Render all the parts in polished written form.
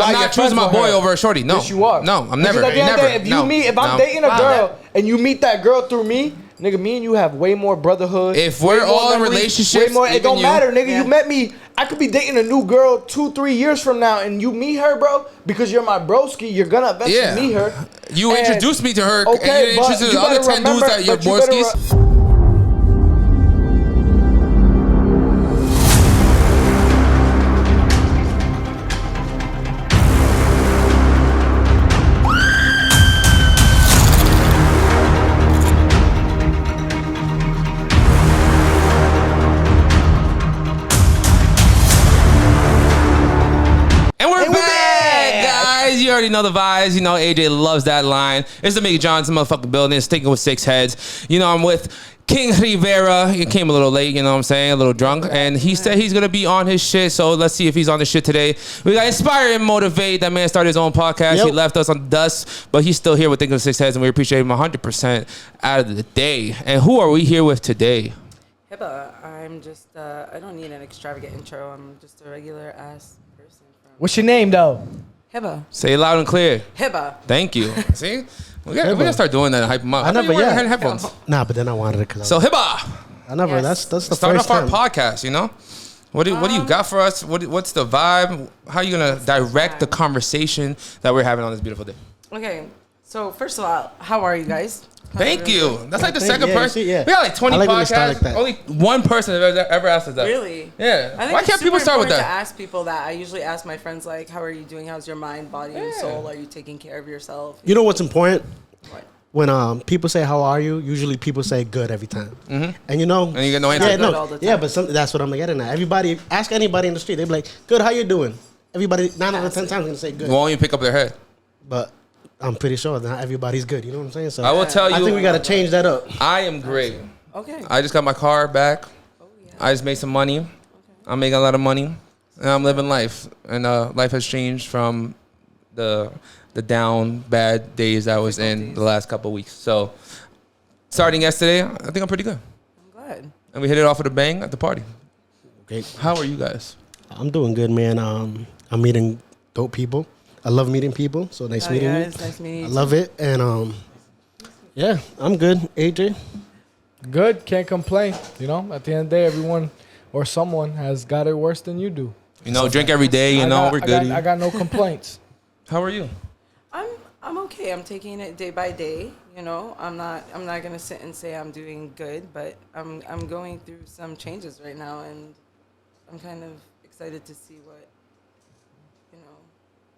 I'm not choosing my boy over a shorty. No. Yes, you are. No, I'm never. If I'm dating a girl and you meet that girl through me, nigga, me and you have way more brotherhood. If we're all in relationships, it don't matter, nigga. Yeah. You met me. I could be dating a new girl 2-3 years from now, and you meet her, bro, because you're my broski. You're gonna eventually meet her. You introduced me to her, and you introduced the other 10 dudes that you're broskis. You already know the vibes. You know, AJ loves that line. It's the Mickey Johnson motherfucking building. It's Thinking with Six Heads. You know, I'm with King Rivera. He came a little late, you know what I'm saying? A little drunk. And he said he's going to be on his shit. So let's see if he's on his shit today. We got Inspire and Motivate. That man started his own podcast. Yep. He left us on dust, but he's still here with Thinking with Six Heads. And we appreciate him 100% out of the day. And who are we here with today? Heba. I'm just, I don't need an extravagant intro. I'm just a regular ass person. What's your name, though? Heba. Say it loud and clear. Heba. Thank you. See? We gotta start doing that and hype them up. I never, headphones. Nah, but then I wanted it because So Heba. I never. Yes. That's the start first off time. our podcast. You know, what do you got for us? What's the vibe? How are you gonna direct the conversation that we're having on this beautiful day? Okay. So first of all, how are you guys? Thank you. That's like the second person. Yeah. We got like 20 podcasts. Like Only one person has ever asked us that. Really? Yeah. I think Why can't people start with that? To ask people that. I usually ask my friends like, "How are you doing? How's your mind, body, and soul? Are you taking care of yourself?" You know what's important? What? When people say "How are you?" usually people say "Good" every time. Mm-hmm. And you know, and you get no answer. That's what I'm getting at. Everybody, ask anybody in the street. They be like, "Good, how you doing?" Everybody 9 out of 10 times gonna say "Good." Won't even pick up their head. But I'm pretty sure not everybody's good. You know what I'm saying? So I will tell you. I think we got to change that up. I am great. Okay. I just got my car back. Oh, yeah. I just made some money. Okay. I'm making a lot of money. And I'm living life. And life has changed from the down, bad days I was in the last couple of weeks. So starting yesterday, I think I'm pretty good. I'm glad. And we hit it off with a bang at the party. Okay. How are you guys? I'm doing good, man. I'm meeting dope people. I love meeting people, so nice meeting you. It's nice meeting you. I love it, and yeah, I'm good. AJ, good. Can't complain. You know, at the end of the day, everyone or someone has got it worse than you do. You know, drink every day. We're good. I got no complaints. How are you? I'm okay. I'm taking it day by day. You know, I'm not gonna sit and say I'm doing good, but I'm going through some changes right now, and I'm kind of excited to see what.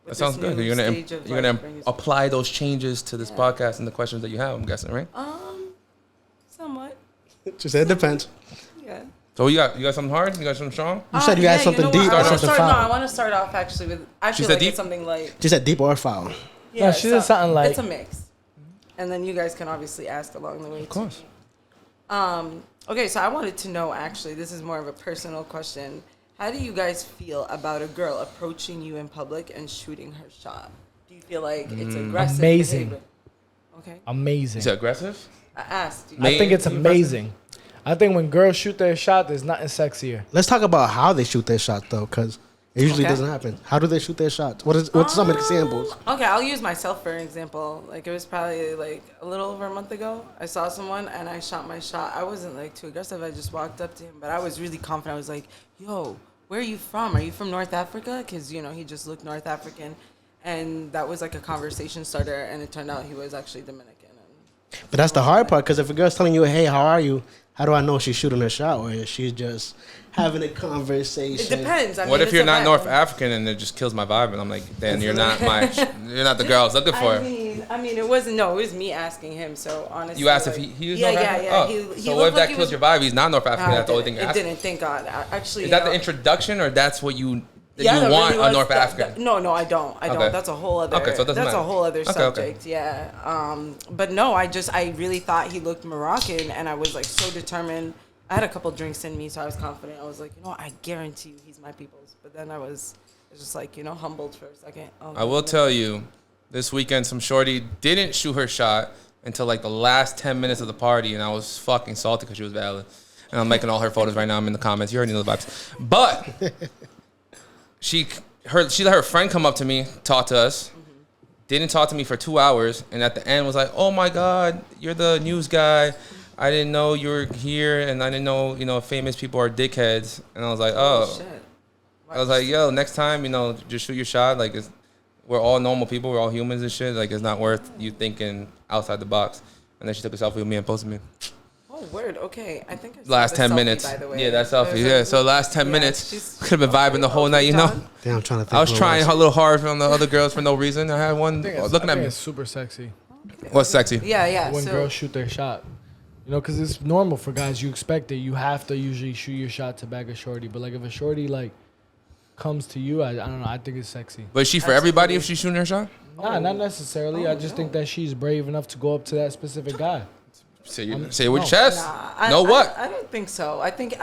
That sounds good. You're gonna apply those changes to this podcast and the questions that you have. I'm guessing, right? Somewhat. Just said it depends. Yeah. So you got something hard? You got something strong? You said you had something deep or something foul. No, I want to start off actually with it's something like. She said deep or foul. Yeah, no, she said something like. It's a mix, and then you guys can obviously ask along the way. Of course. Okay, so I wanted to know actually. This is more of a personal question. How do you guys feel about a girl approaching you in public and shooting her shot? Do you feel like it's aggressive? Amazing. Behavior? Okay. Is Amazing. it aggressive? I asked. I think it's amazing. I think when girls shoot their shot, there's nothing sexier. Let's talk about how they shoot their shot, though, because it usually doesn't happen. How do they shoot their shots? What's some examples? Okay, I'll use myself for an example. Like, it was probably like a little over a month ago. I saw someone and I shot my shot. I wasn't like too aggressive. I just walked up to him, but I was really confident. I was like, yo, where are you from? Are you from North Africa? Because, you know, he just looked North African. And that was like a conversation starter. And it turned out he was actually Dominican. But that's the hard part, because if a girl's telling you, hey, how are you? How do I know she's shooting her shot, or is she just having a conversation? It depends. What if you're not North African and it just kills my vibe, and I'm like, then you're not the girl I was looking for. I mean, it was me asking him. So honestly, you asked if he was North African. Yeah. So what if that kills your vibe? He's not North African. That's the only thing you're asking. It didn't. Thank God. Actually, is that the introduction, or that's what you? You want a North African? No, I don't. Okay. That's a whole other. Okay, so that's a whole other subject. Okay. Yeah. But no, I really thought he looked Moroccan, and I was like so determined. I had a couple drinks in me, so I was confident. I was like, I guarantee you, he's my people's. But then I was just like, humbled for a second. I will tell you, this weekend, some shorty didn't shoot her shot until like the last 10 minutes of the party, and I was fucking salty because she was valid. And I'm making all her photos right now. I'm in the comments. You already know the vibes. But she let her friend come up to me, talk to us. Didn't talk to me for 2 hours, and at the end was like, "Oh my God, you're the news guy. I didn't know you were here, and I didn't know, famous people are dickheads." And I was like, "Oh." Shit. I was like, "Yo, next time, just shoot your shot. Like, we're all normal people. We're all humans and shit. Like, it's not worth you thinking outside the box." And then she took a selfie with me and posted me. Oh, word. Okay, I think I saw Last the 10 selfie, minutes. By the way. Yeah, that selfie. Yeah, so last 10 Yeah, minutes. she's- Could have been vibing the whole night, Damn, I'm trying to think. I was what it trying a little hard on the other girls for no reason. I had one looking at me. It's super sexy What's sexy? Yeah. when So, girls shoot their shot. Because it's normal for guys. You expect it. You have to usually shoot your shot to bag a shorty. But like if a shorty like comes to you, I don't know. I think it's sexy. But is she for everybody if she's shooting her shot? Nah, not necessarily. I just think that she's brave enough to go up to that specific guy. Say it with your no. chest. I don't think so. I think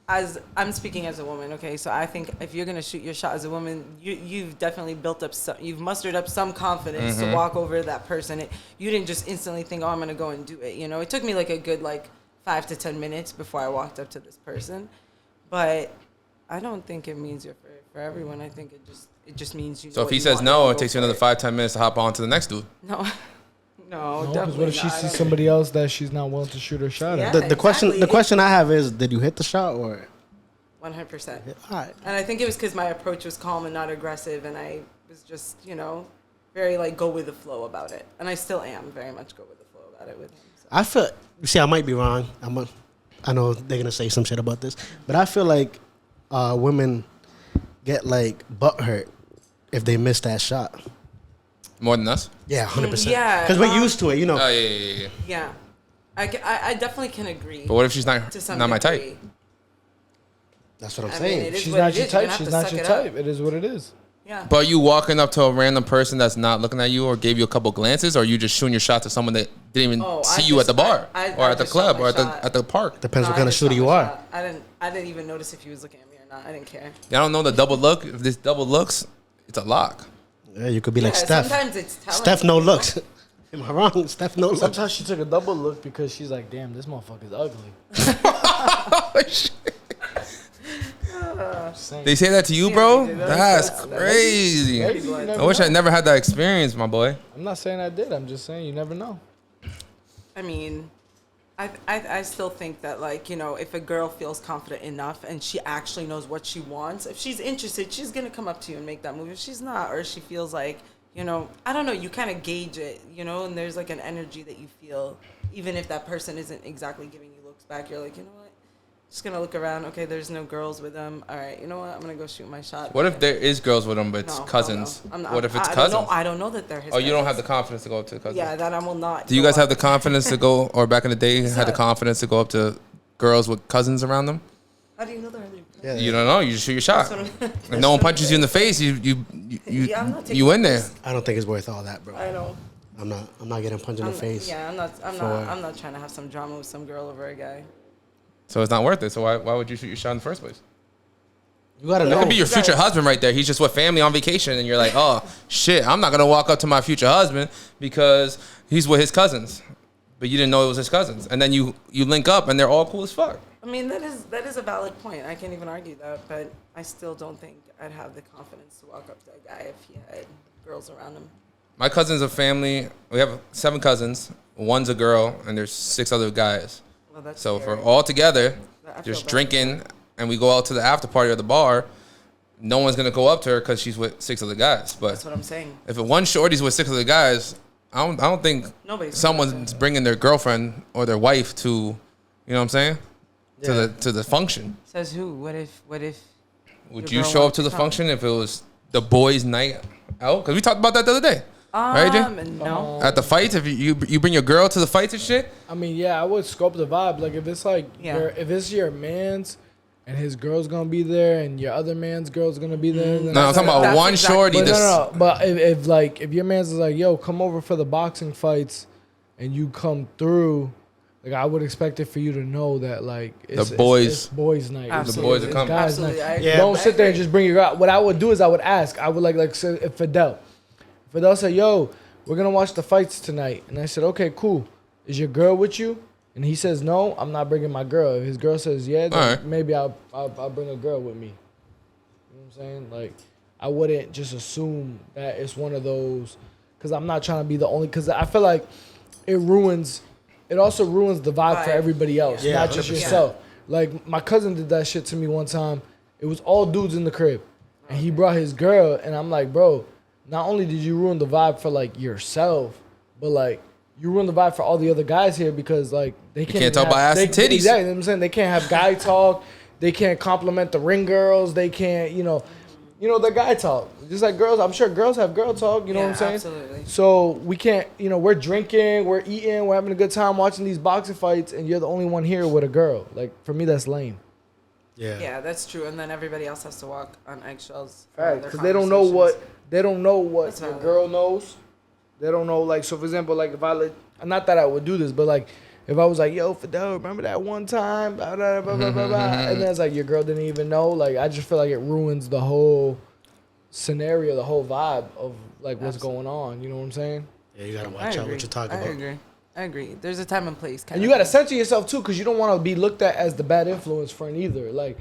as I'm speaking as a woman, okay, so I think if you're gonna shoot your shot as a woman, you've definitely built up you've mustered up some confidence to walk over to that person. You didn't just instantly think, "Oh, I'm gonna go and do it." It took me like a good 5 to 10 minutes before I walked up to this person, but I don't think it means you're for everyone. I think it just means you. So know if he what says want, no, you it go takes you for another 5-10 minutes to hop on to the next dude. No. No, Because definitely what if she not. I sees don't- somebody else that she's not willing to shoot her shot Yeah. at? The question Exactly. I have is, did you hit the shot or? 100%. All right. And I think it was because my approach was calm and not aggressive, and I was just, very go with the flow about it. And I still am very much go with the flow about it with him. So. I feel. See, I might be wrong. I know they're gonna say some shit about this, but I feel like women get butt hurt if they miss that shot. More than us? Yeah, 100%. Yeah, because we're used to it, Oh, yeah. Yeah, I definitely can agree. But what if she's not to some my type? degree. That's what I'm I mean, saying. it is She's what not it your is. You're type. gonna have She's to not suck your it up. type. It is what it is. Yeah. But you walking up to a random person that's not looking at you or gave you a couple glances, or you just shooting your shot to someone that didn't even see you at the bar or at the club or at the park? Depends No, what I kind of just shooter shot you my are. shot. I didn't even notice if he was looking at me or not. I didn't care. Y'all don't know the double look? If this double looks, it's a lock. Yeah, you could be like Yeah, Steph. sometimes it's telling. Steph no looks. Am I wrong? Steph no looks. Sometimes she took a double look because she's like, damn, this motherfucker's ugly. They say that to you, Yeah, bro? they do. That's That's crazy. Maybe you I never wish know. I never had that experience, my boy. I'm not saying I did. I'm just saying you never know. I mean, I still think that if a girl feels confident enough and she actually knows what she wants, if she's interested, she's gonna come up to you and make that move. If she's not, or she feels I don't know, you kind of gauge it, and there's an energy that you feel, even if that person isn't exactly giving you looks back. You're like, you know what? Just gonna look around. Okay, there's no girls with them. All right, you know what? I'm gonna go shoot my shot. What if there is girls with them, but it's No, cousins? I'm not, What if it's I cousins? I don't know that they're his. Oh, you don't have the cousins. confidence to go up to cousins? Yeah, that I will not. Do you go guys have up. the confidence to go, or back in the day, had the that? confidence to go up to girls with cousins around them? How do you know they're in Yeah. You don't know. You just shoot your shot. That's what I'm- If no one punches you in the face, you Yeah, I'm not taking you in there. risks. I don't think it's worth all that, bro. I know. I'm not getting punched in the face. Yeah, I'm not trying to have some drama with some girl over a guy. So it's not worth it. So why would you shoot your shot in the first place? You gotta That know. could be your future husband right there. He's just with family on vacation, and you're like, oh shit, I'm not gonna walk up to my future husband because he's with his cousins, but you didn't know it was his cousins, and then you link up and they're all cool as fuck. I mean, that is a valid point. I can't even argue that, but I still don't think I'd have the confidence to walk up to a guy if he had girls around him. My cousins are family. We have 7 cousins. One's a girl, and there's 6 other guys. Well, that's So if scary. we're all together, I feel just bad. drinking, and we go out to the after party or the bar, no one's gonna go up to her because she's with 6 other guys. But That's what I'm saying. if one shorty's with 6 other guys, I don't think Nobody's someone's bringing their girlfriend or their wife to, you know what I'm saying, to the function. Says who? What if? Would Your you girl show up wants to the to come. function if it was the boys' night out? Because we talked about that the other day, right, Jay? No. At the fights, if you bring your girl to the fights and shit. I mean, yeah, I would scope the vibe. Like if it's Yeah. if it's your man's and his girl's gonna be there and your other man's girl's gonna be there. Then No, I'm talking about That's one exactly- shorty. But that's- no. But if your man's is like, yo, come over for the boxing fights, and you come through, like I would expect it for you to know that it's boys- boys night. Absolutely. boys are It's coming. guys' Absolutely. night. I agree. Yeah. Don't I sit there and agree. just bring your girl. What I would do is I would ask. I would like say if Fidel said, yo, we're gonna watch the fights tonight, and I said, okay, cool. Is your girl with you? And he says no, I'm not bringing my girl. If his girl says yeah, then All right. maybe I'll bring a girl with me. I'm saying? Like, I wouldn't just assume that it's one of those, because I'm not trying to be the only, because I feel like it also ruins the vibe for everybody else, Yeah, not just 100%. yourself. Like, my cousin did that shit to me one time. It was all dudes in the crib. And he brought his girl, and I'm like, bro, not only did you ruin the vibe for, like, yourself, but, like, you ruin the vibe for all the other guys here because, like, they can't talk about ass and titties. Exactly, you know what I'm saying? They can't have guy talk. They can't compliment the ring girls. They can't, the guy talk. Just like girls, I'm sure girls have girl talk, you know what I'm saying? Absolutely. So we can't, we're drinking, we're eating, we're having a good time watching these boxing fights, and you're the only one here with a girl. Like, for me, that's lame. Yeah, that's true. And then everybody else has to walk on eggshells. Right, because they don't know what That's your valid. girl knows. They don't know, like, so for example, like, if I not that I would do this, but like, if I was like, yo, Fidel, remember that one time, blah, blah, blah, blah, blah, blah, and then it's like, your girl didn't even know, like, I just feel like it ruins the whole scenario, the whole vibe of, like, what's going on, you know what I'm saying? Yeah, you gotta watch out what you're talking about. I agree. There's a time and place. And you got to censor yourself, too, because you don't want to be looked at as the bad influence friend either. Like,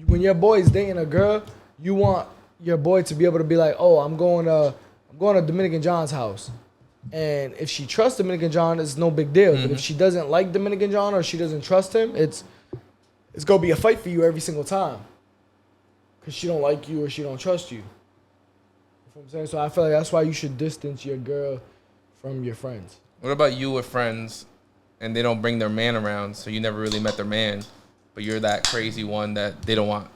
when your boy's dating a girl, you want your boy to be able to be like, oh, I'm going to Dominican John's house. And if she trusts Dominican John, it's no big deal. But if she doesn't like Dominican John or she doesn't trust him, it's going to be a fight for you every single time. Because she don't like you or she don't trust you. You know what I'm saying? So I feel like that's why you should distance your girl from your friends. What about you with friends and they don't bring their man around, so you never really met their man, but you're that crazy one that they don't want?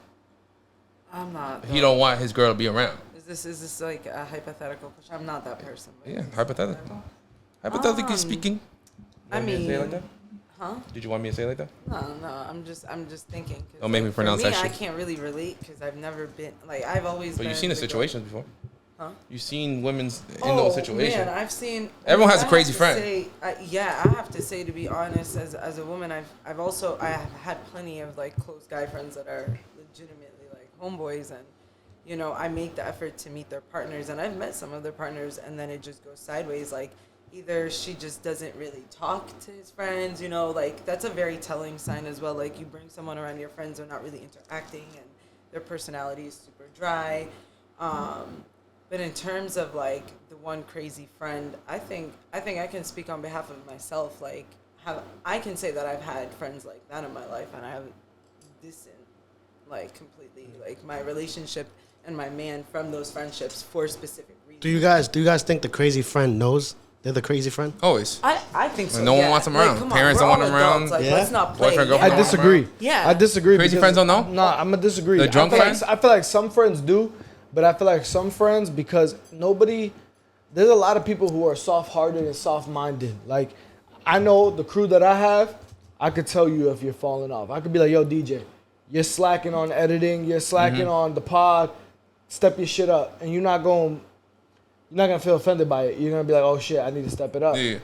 I'm not. He don't want his girl to be around. Is this like a hypothetical question? I'm not that person. Yeah, hypothetical. Hypothetically speaking. I You want me to say it like mean, that? huh? Did you want me to say it like that? No. I'm just thinking. 'Cause, Don't make me for pronounce that I shit. can't really relate because I've never been like I've always. But been you've seen the girl- situations before. Huh? You've seen women's in those situations. Man, I've seen. Everyone has a I crazy have to friend. say, I have to say, to be honest, as a woman, I have had plenty of like close guy friends that are legitimately like homeboys, and I make the effort to meet their partners, and I've met some of their partners, and then it just goes sideways. Like either she just doesn't really talk to his friends, like that's a very telling sign as well. Like you bring someone around, your friends are not really interacting, and their personality is super dry. But in terms of like the one crazy friend, I think I can speak on behalf of myself. Like, I can say that I've had friends like that in my life, and I have distant, like completely, like my relationship and my man from those friendships for specific reasons. Do you guys think the crazy friend knows they're the crazy friend? Always. I think so. When no one wants them around. Come on, Parents we're don't want all them around. adults. Like, Yeah. let's not play. Boyfriend, yeah. girlfriend. I disagree. Yeah. I disagree. Crazy because- friends don't know? Nah, I'm gonna disagree. The drunk friends? I feel like some friends do, but I feel like some friends, because there's a lot of people who are soft-hearted and soft-minded. Like, I know the crew that I have, I could tell you if you're falling off. I could be like, yo, DJ, you're slacking on editing, you're slacking on the pod, step your shit up. And you're not gonna feel offended by it. You're gonna be like, oh shit, I need to step it up. Yeah.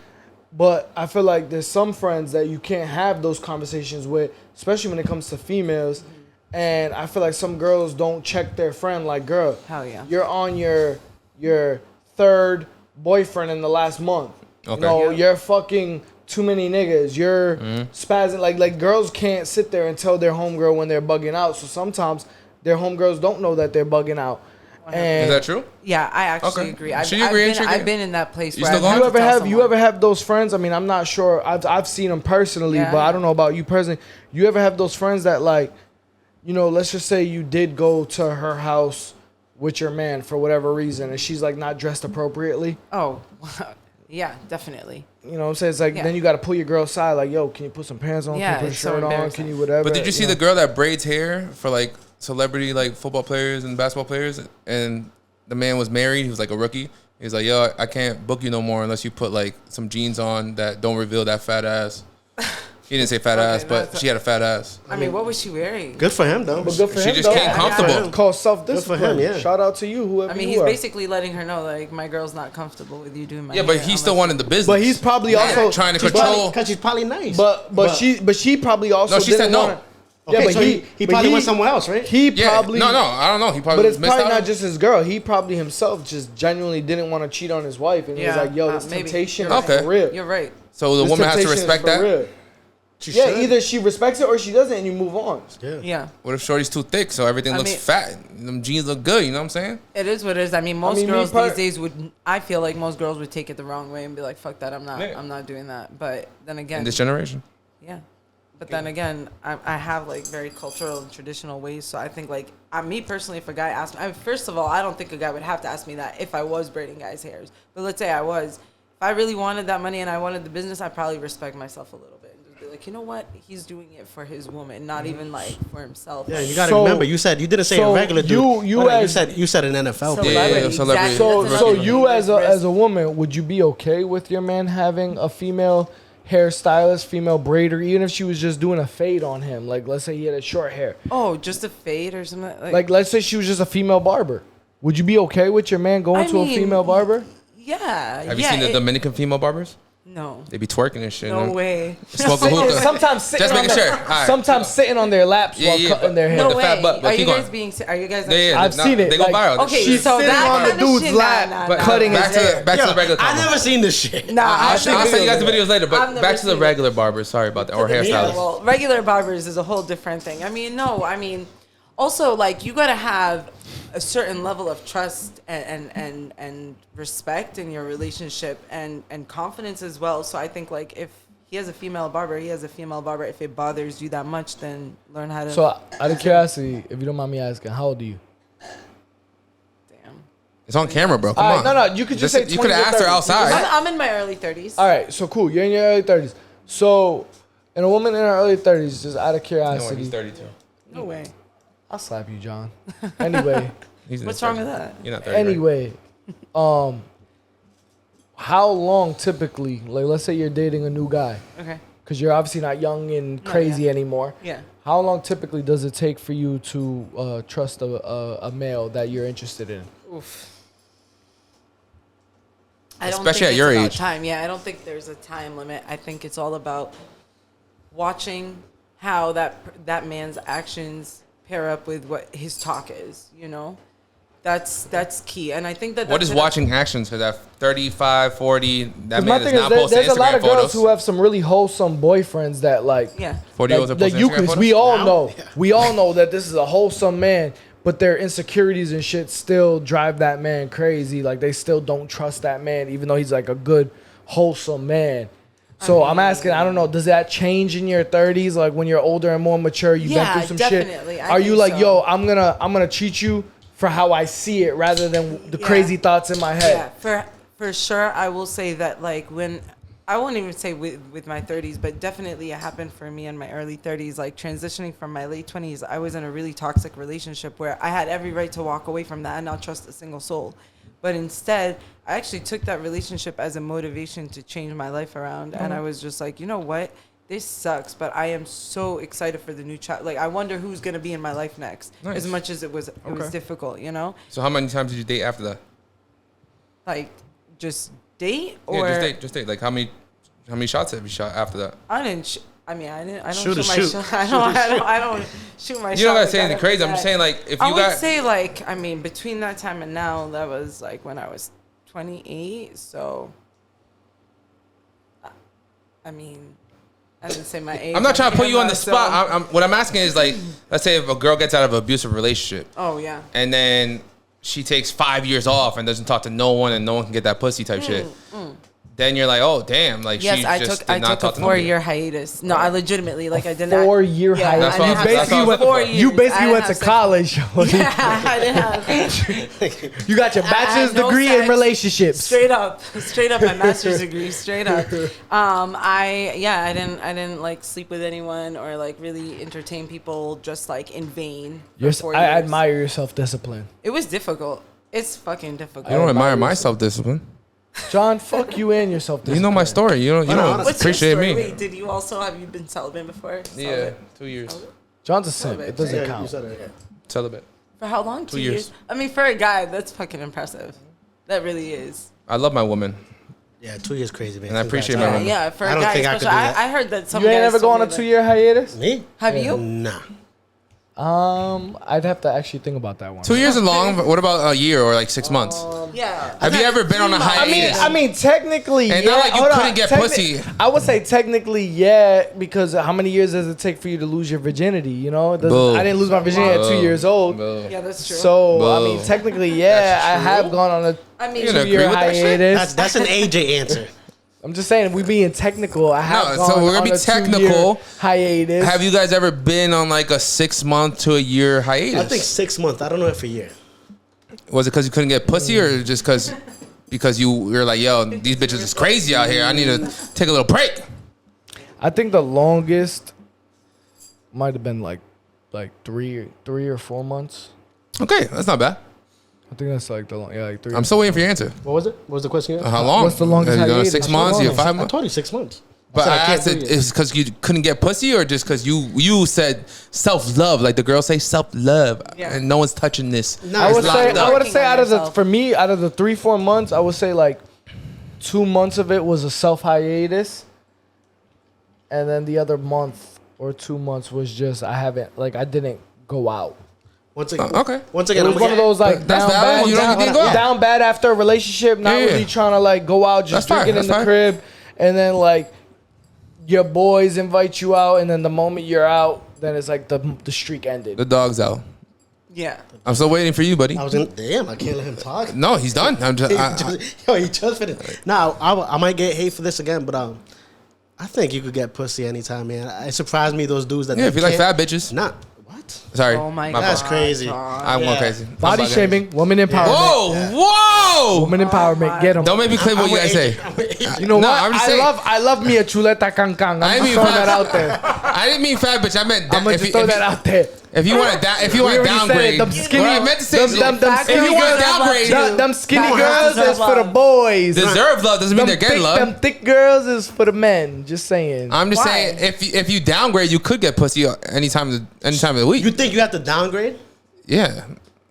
But I feel like there's some friends that you can't have those conversations with, especially when it comes to females. And I feel like some girls don't check their friend like, girl, Hell yeah. you're on your third boyfriend in the last month. Okay. You're fucking too many niggas. You're spazzing. Like girls can't sit there and tell their homegirl when they're bugging out. So sometimes their homegirls don't know that they're bugging out. And Is that true? Yeah, I actually Okay. agree. She agree, she agree. I've been in that place. You where still I've going? had to tell you someone. ever have those friends? I mean, I'm not sure. I've seen them personally, Yeah. but I don't know about you personally. You ever have those friends that, like, let's just say you did go to her house with your man for whatever reason, and she's like not dressed appropriately. Oh, yeah, definitely. You know what I'm saying? It's like, Yeah. then you got to pull your girl aside, like, yo, can you put some pants on? Yeah, Can you put a it's so shirt on? embarrassing. Can you whatever? But did you see the girl that braids hair for like celebrity like football players and basketball players, and the man was married, he was like a rookie. He was like, yo, I can't book you no more unless you put like some jeans on that don't reveal that fat ass. He didn't say fat ass, but that's- she had a fat ass. I mean, what was she wearing? Good for him though. But good for She him, just though. came comfortable. It's called self-discipline. Good for him, yeah. Shout out to you, whoever I mean, you he's are. basically letting her know, like, my girl's not comfortable with you doing my Yeah, but hair he still unless- wanted the business. But he's probably Yeah, also trying to she's control. Because she's probably nice. But she probably also No, she didn't said no. wanna- Okay, yeah, but so he but probably went somewhere else, right? He Yeah, probably no, I don't know. He probably But it's missed probably out not on- just his girl. He probably himself just genuinely didn't want to cheat on his wife, and he was Yeah, like, "Yo, this maybe. temptation You're is right. for real." You're right. So the This woman has to temptation is respect for that. real. Either she respects it or she doesn't, and you move on. Yeah. What if Shorty's too thick, so everything looks fat? Them jeans look good. You know what I'm saying? It is what it is. I mean, most girls these days would. I feel like most girls would take it the wrong way and be like, "Fuck that, I'm not doing that." But then again, In this generation. yeah. But then again, I have like very cultural and traditional ways. So I think like me personally, if a guy asked me, first of all, I don't think a guy would have to ask me that if I was braiding guys' hairs. But let's say I was. If I really wanted that money and I wanted the business, I'd probably respect myself a little bit and just be like, you know what? He's doing it for his woman, not even like for himself. Yeah, you gotta remember. You didn't say a regular dude. You said an NFL player. Celebrity. So you as a woman, would you be okay with your man having a female hairstylist, female braider, even if she was just doing a fade on him? Like, let's say he had a short hair. Oh, just a fade or something? Like let's say she was just a female barber. Would you be okay with your man going to a female barber? Yeah. Have you seen the Dominican female barbers? No. They be twerking and shit. No way. Smoking hookah. Sometimes sitting Just making sure. Right. Sometimes sitting on their laps while cutting their hair. No the way. fat butt, but Are you keep guys going. being? Are you guys? I've seen it. They go viral. Okay, She's so sitting that on the kind of dude's shit, lap, nah. cutting his hair. Back to the regular. I never seen this shit. Nah, I'll send you guys the videos later. I've But never back to the seen it. regular barbers. Sorry about that. Or Yeah, hairstylists. well, regular barbers is a whole different thing. I mean, no, I mean, also like you gotta have a certain level of trust and respect in your relationship and confidence as well. So I think like if he has a female barber, he has a female barber. If it bothers you that much, then learn how to. So out of curiosity, if you don't mind me asking, how old are you? Damn. It's on camera, bro. Come All on. right, no, you could just say 20 you could have asked her or 30. outside. I'm in my early 30s. All right, so cool. You're in your early 30s. So, and a woman in her early 30s, just out of No, curiosity. he's 32. No way. I'll slap you, John. Anyway, He's in What's his wrong 30s. with that? You're not 30. right? anyway, how long typically, like let's say you're dating a new guy, Okay. because you're obviously not young and crazy anymore. Yeah. How long typically does it take for you to trust a male that you're interested in? Oof. I don't Especially think at your it's about age. time. Yeah, I don't think there's a time limit. I think it's all about watching how that man's actions pair up with what his talk is. You know, that's key. And I think that What is watching actions? Because at 35, 40, that man is not posting there's a lot Instagram of girls photos. who have some really wholesome boyfriends that like. Yeah. 40-year-olds are Like posting you Instagram can, photos? we all know, we all know that this is a wholesome man, but their insecurities and shit still drive that man crazy. Like they still don't trust that man, even though he's like a good, wholesome man. So I'm asking, I don't know, does that change in your 30s? Like when you're older and more mature, you've been through some definitely. shit. I Are you think like, so. yo, I'm gonna treat you for how I see it rather than the crazy thoughts in my head? Yeah, for sure. I will say that like when I won't even say with my 30s, but definitely it happened for me in my early 30s. Like transitioning from my late 20s, I was in a really toxic relationship where I had every right to walk away from that and not trust a single soul. But instead, I actually took that relationship as a motivation to change my life around. And I was just like, you know what? This sucks, but I am so excited for the new child. Like, I wonder who's going to be in my life next. Nice. As much as it was difficult, you know? So how many times did you date after that? Like, just date or... Yeah, just date. Like how many shots have you shot after that? I didn't. I don't Shoot shoot a my shoot. shot. I don't shoot my shot. You don't gotta like say that anything after crazy. I'm that. just saying like if I you would got say like, I mean, between that time and now, that was like when I was 28. So, I mean, I didn't say my age. I'm not trying to put you on the so- spot. What I'm asking is like, let's say if a girl gets out of an abusive relationship Oh yeah. and then she takes 5 years off and doesn't talk to no one and no one can get that pussy type shit. Then you're like, oh damn, like Yes, she I just took did not a talk to nobody. 4-year hiatus. No, I legitimately like I didn't. 4-year Yeah, hiatus. That's what You I'm- that's basically what went. I'm 4 looking You years. I basically didn't went to have sex. college. Yeah, I didn't have You got your bachelor's no degree in sex. relationships. straight up my master's degree, straight up. I didn't like sleep with anyone or like really entertain people just like in vain. For 4 I years. admire your self-discipline. It was difficult. It's fucking difficult. I don't admire my self-discipline. John, fuck you and your self-discipline. You know my story. You don't What's appreciate your story? me. Wait, have you been celibate before? Yeah, Celibate? 2 years. John's a simp. It doesn't Yeah, you count. said it. Celibate. For how long? 2 years. years. I mean, for a guy, that's fucking impressive. That really is. I love my woman. Yeah, 2 years crazy, man. And I appreciate Congrats. my woman. Yeah, for a I don't guy, think I could especially. do that. I heard that some You ain't guys ever told gone on me a that- 2-year hiatus? Me? Have you? Nah. I'd have to actually think about that one. 2 years is long, but what about a year or like 6 months? Yeah. Have you ever been on a hiatus? I mean, technically, And yeah. not like you Hold couldn't on. get pussy. I would say technically, yeah, because how many years does it take for you to lose your virginity? You know, Boo. I didn't lose my virginity at 2 years old. Yeah, that's true. So I Boo. mean, technically, yeah, I have gone on a I mean, You gonna 2-year agree with that shit? hiatus. That's an AJ answer. I'm just saying, if we being technical, I have No, gone so we're gonna on be a 2-year technical. hiatus. Have you guys ever been on like a 6 month to a year hiatus? I think 6 months. I don't know if a year. Was it because you couldn't get pussy, or just because you're like, yo, these bitches is crazy out here. I need to take a little break. I think the longest might have been like 3 or 4 months. Okay, that's not bad. I think that's like like 3. I'm still waiting for your answer. What was it? What was the question? How long? What's the longest Have you done hiatus? 6 How months? long You is 5 I months? told you 6 months. But said I I can't asked do it, it. is because you couldn't get pussy, or just because you said self love, like the girls say self love, Yeah. and no one's touching this. No, I it's would locked say up. I would Working say on out of the yourself. for me out of the 3-4 months, I would say like 2 months of it was a self hiatus, and then the other month or 2 months was just I didn't go out. Once again, Okay. Once It again, was I'm one of those like That's down valid. bad, You don't- you didn't go out. down bad after a relationship, not Yeah, yeah. really trying to like go out, just That's fine, drinking in the that's fine. crib, and then like your boys invite you out, and then the moment you're out, then it's like the streak ended. The dog's out. yeah. I'm still waiting for you, buddy. I was in. Damn, I can't let him talk. No, he's done. I'm just. He just finished. Now I might get hate for this again, but I think you could get pussy anytime, man. It surprised me those dudes that Yeah, if you like can't- fat bitches. Nah, what? Sorry. Oh my fault. That's crazy. I'm going Yeah. crazy. Body I'm fucking- shaming, woman empowerment, Whoa! woman empowerment. Get them. Don't make me clip what you guys say. You know No, what? I'm just saying- I love me a chuleta cancang. I I'm mean just throwing fat- that out there. I didn't mean fat bitch. I meant I'm gonna just throw that out there. If you want to if you We want to already said downgrade, it. Them skinny, what I meant to say is them if skinny you want girls, to downgrade, them skinny Fat girls girls is for the deserve boys. deserve love doesn't mean they're getting Them love. thick girls is for the men. Just saying. I'm just Why? saying if you downgrade, you could get pussy anytime of the week. You think you have to downgrade? Yeah.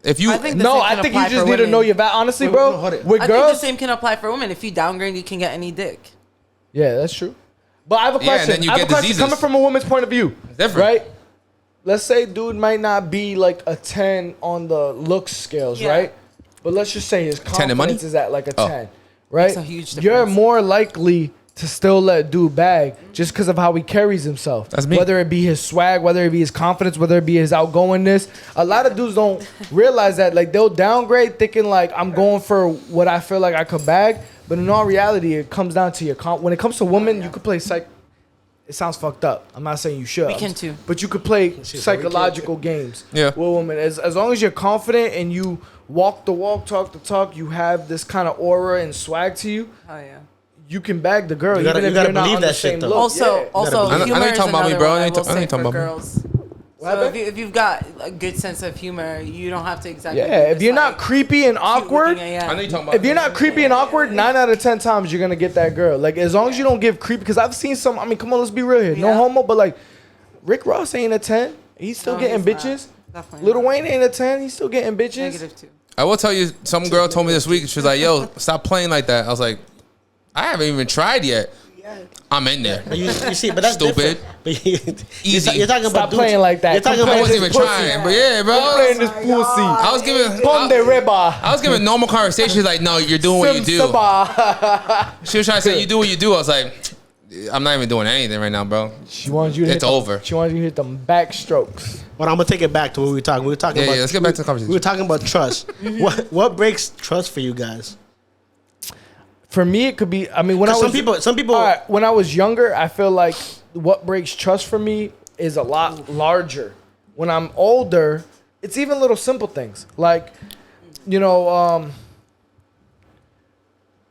If you I think the No, same I can think you apply just for need to women. know your value. Honestly, No, bro, hold it. with I think girls, the same can apply for women. If you downgrade, you can get any dick. yeah, that's true. But I have a Yeah, and question. then you I have get a question diseases. coming from a woman's point of view. different. Right? Let's say dude might not be like a 10 on the looks scales, Yeah. right? But let's just say his 10 in money? confidence is at like a Oh. 10, right? Makes a huge You're difference. more likely to still let dude bag just because of how he carries himself. That's me. Whether it be his swag, whether it be his confidence, whether it be his outgoingness. A lot of dudes don't realize that. Like they'll downgrade thinking like I'm going for what I feel like I could bag. But in all reality, it comes down to your when it comes to women, you could play it sounds fucked up. I'm not saying you should. We can too. But you could play said we can psychological games Yeah. with women. As long as you're confident and you walk the walk, talk the talk, you have this kind of aura and swag to you, Oh yeah. you can bag the girl. You gotta- even you if gotta you're not believe on the that shit, same though. look. Also, Yeah. I know also, you're humor talking is about me, another bro. one I I know will you're say talking for about me. girls. So happened? if you've got a good sense of humor, you don't have to exactly. Yeah, be if this, you're not like, creepy and cute awkward, looking, yeah. I know you're talking about. if you're not creepy and awkward, 9 out of 10 times you're gonna get that girl. Like as long as you don't give creepy, because I've seen some. I mean, come on, let's be real here. No Yeah. homo, but like Rick Ross ain't a 10. He's still No, getting he's not. bitches. Definitely Lil not. Wayne ain't a 10. He's still getting bitches. Negative too. I will tell you, some girl told me this week. She was like, "Yo, stop playing like that." I was like, "I haven't even tried yet." I'm in there. But you see, but that's Stupid. different. But Easy. You're talking Stop about dudes. playing like that. You're talking Come I about play wasn't this even pussy. trying, but yeah, bro. Stop playing this pussy. I was giving. Ponde reba. I was giving normal conversations like, "No, you're doing what you do." Simsaba. She was trying to say, "You do what you do." I was like, "I'm not even doing anything right now, bro." She wants you to It's hit over. She wants you to hit them back strokes. But I'm gonna take it back to what we were talking. We were talking Yeah, about. yeah, let's get back to the conversation. We were talking about trust. What breaks trust for you guys? For me, it could be. I mean, when I was Some people. all right, when I was younger, I feel like what breaks trust for me is a lot larger. When I'm older, it's even little simple things like, you know,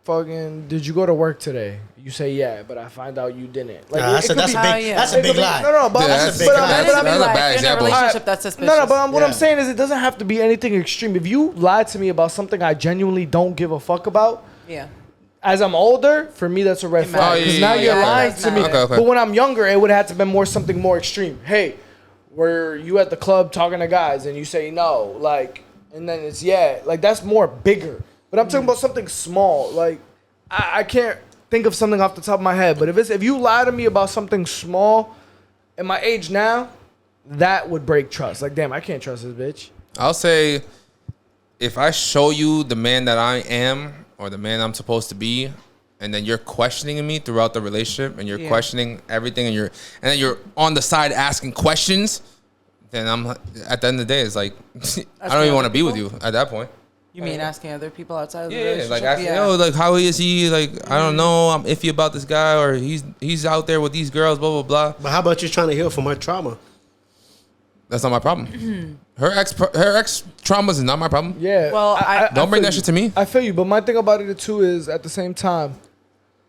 fucking, did you go to work today? You say yeah, but I find out you didn't. Like Nah, that's a could be- big. Oh, yeah. That's a it big could be- lie. No, but Yeah, that's a big but lie. I mean, That's a Like, bad if you're in a example. relationship, that's suspicious. No, but what I'm Yeah. saying is it doesn't have to be anything extreme. If you lie to me about something I genuinely don't give a fuck about, Yeah. as I'm older, for me that's a red It flag. matters. Because Oh, now yeah, you're yeah, lying yeah. to me. Okay, okay. But when I'm younger, it would have to be more something more extreme. Hey, were you at the club talking to guys and you say no, like, and then it's yeah, like that's more bigger. But I'm talking about something small. Like I can't think of something off the top of my head. But if you lie to me about something small, at my age now, that would break trust. Like damn, I can't trust this bitch. I'll say if I show you the man that I am or the man I'm supposed to be, and then you're questioning me throughout the relationship, and you're questioning everything, and then you're on the side asking questions, then I'm at the end of the day, it's like I don't even want to be with you at that point. You mean asking other people outside of the Yeah, relationship? like asking, yo, like how is he? Like I don't know, I'm iffy about this guy, or he's out there with these girls, blah blah blah. But how about you trying to heal from her trauma? That's not my problem. Her ex traumas is not my problem. Yeah. Well, Don't bring feel that shit to me. I feel you, but my thing about it too is at the same time,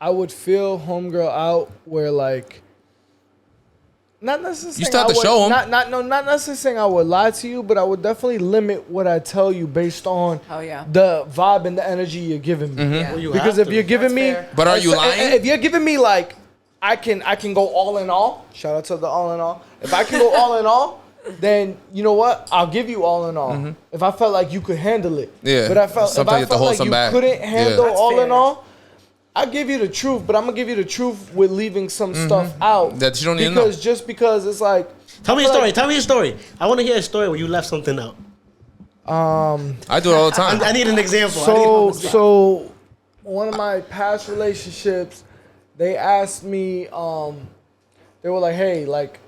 I would feel homegirl out where like, not necessarily. You still have to show 'em. Not necessarily saying I would lie to you, but I would definitely limit what I tell you based on Oh, yeah. the vibe and the energy you're giving me. Yeah. Well, you Because have if you're to. giving me, That's fair. But are you lying? If you're giving me like, I can go all in all. Shout out to the all in all. If I can go all in all, then you know what? I'll give you all in all. If I felt like you could handle it. Yeah. But if Sometimes you I have to felt hold like some you back. couldn't handle That's all in fair. all, I'll give you the truth. But I'm gonna give you the truth with leaving some stuff out That you don't need to know. just because it's like. Tell me a I feel story. like- Tell me a story. I want to hear a story where you left something out. I do it all the time. I need an example. So one of my past relationships, they asked me, they were like, hey, like,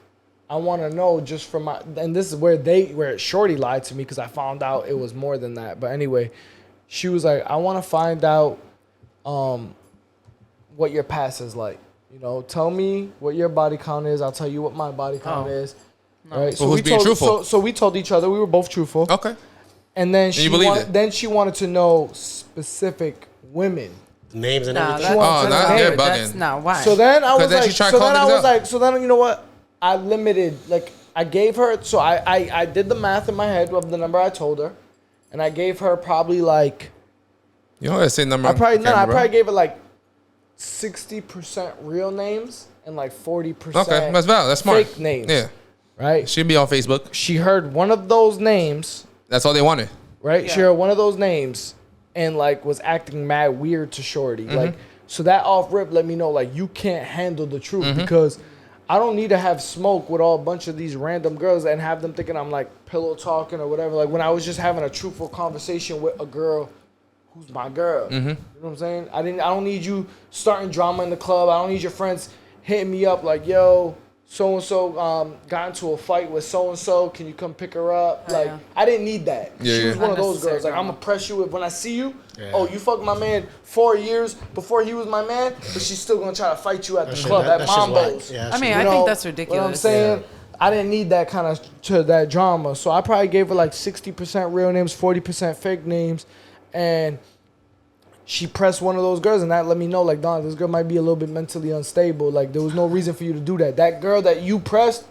I want to know just from my, and this is where Shorty lied to me because I found out it was more than that. But anyway, she was like, I want to find out what your past is like. You know, tell me what your body count is. I'll tell you what my body count is. Right? But who's being truthful? So we told each other. We were both truthful. Okay. And then she believed it? then she wanted to know specific women. Names and Nah, everything. wanted to know. you're that's bugging. not why. So then I was then like, she tried calling niggas out. so then you know what? I limited, like I gave her, so I did the math in my head of the number I told her, and I gave her probably like, You don't gotta say number. I on probably camera, bro. gave her like 60% real names and like 40% Okay, that's valid. That's smart. fake names. Yeah, Right? she'd be on Facebook. She heard one of those names, That's all they wanted. right? She Yeah. heard one of those names and like was acting mad weird to Shorty. Mm-hmm. Like, so that off rip let me know like you can't handle the truth Mm-hmm. because I don't need to have smoke with all a bunch of these random girls and have them thinking I'm like pillow talking or whatever. Like when I was just having a truthful conversation with a girl who's my girl. Mm-hmm. You know what I'm saying? I don't need you starting drama in the club. I don't need your friends hitting me up like, yo, so and so got into a fight with so and so. Can you come pick her up? Oh, Like yeah. I didn't need that. Yeah, She yeah. was one of those Unnecessary girls. Like I'm drama. gonna press you if when I see you. Yeah. Oh, you fucked my man 4 years before he was my man, but she's still gonna try to fight you at the shit- club that- at that shit's whack. Mambo's. Yeah, I mean, You I know think that's What I'm ridiculous. saying? I didn't need that kind of to that drama. So I probably gave her like 60% real names, 40% fake names, and she pressed one of those girls, and that let me know like, Don, this girl might be a little bit mentally unstable. Like there was no reason for you to do that. That girl that you pressed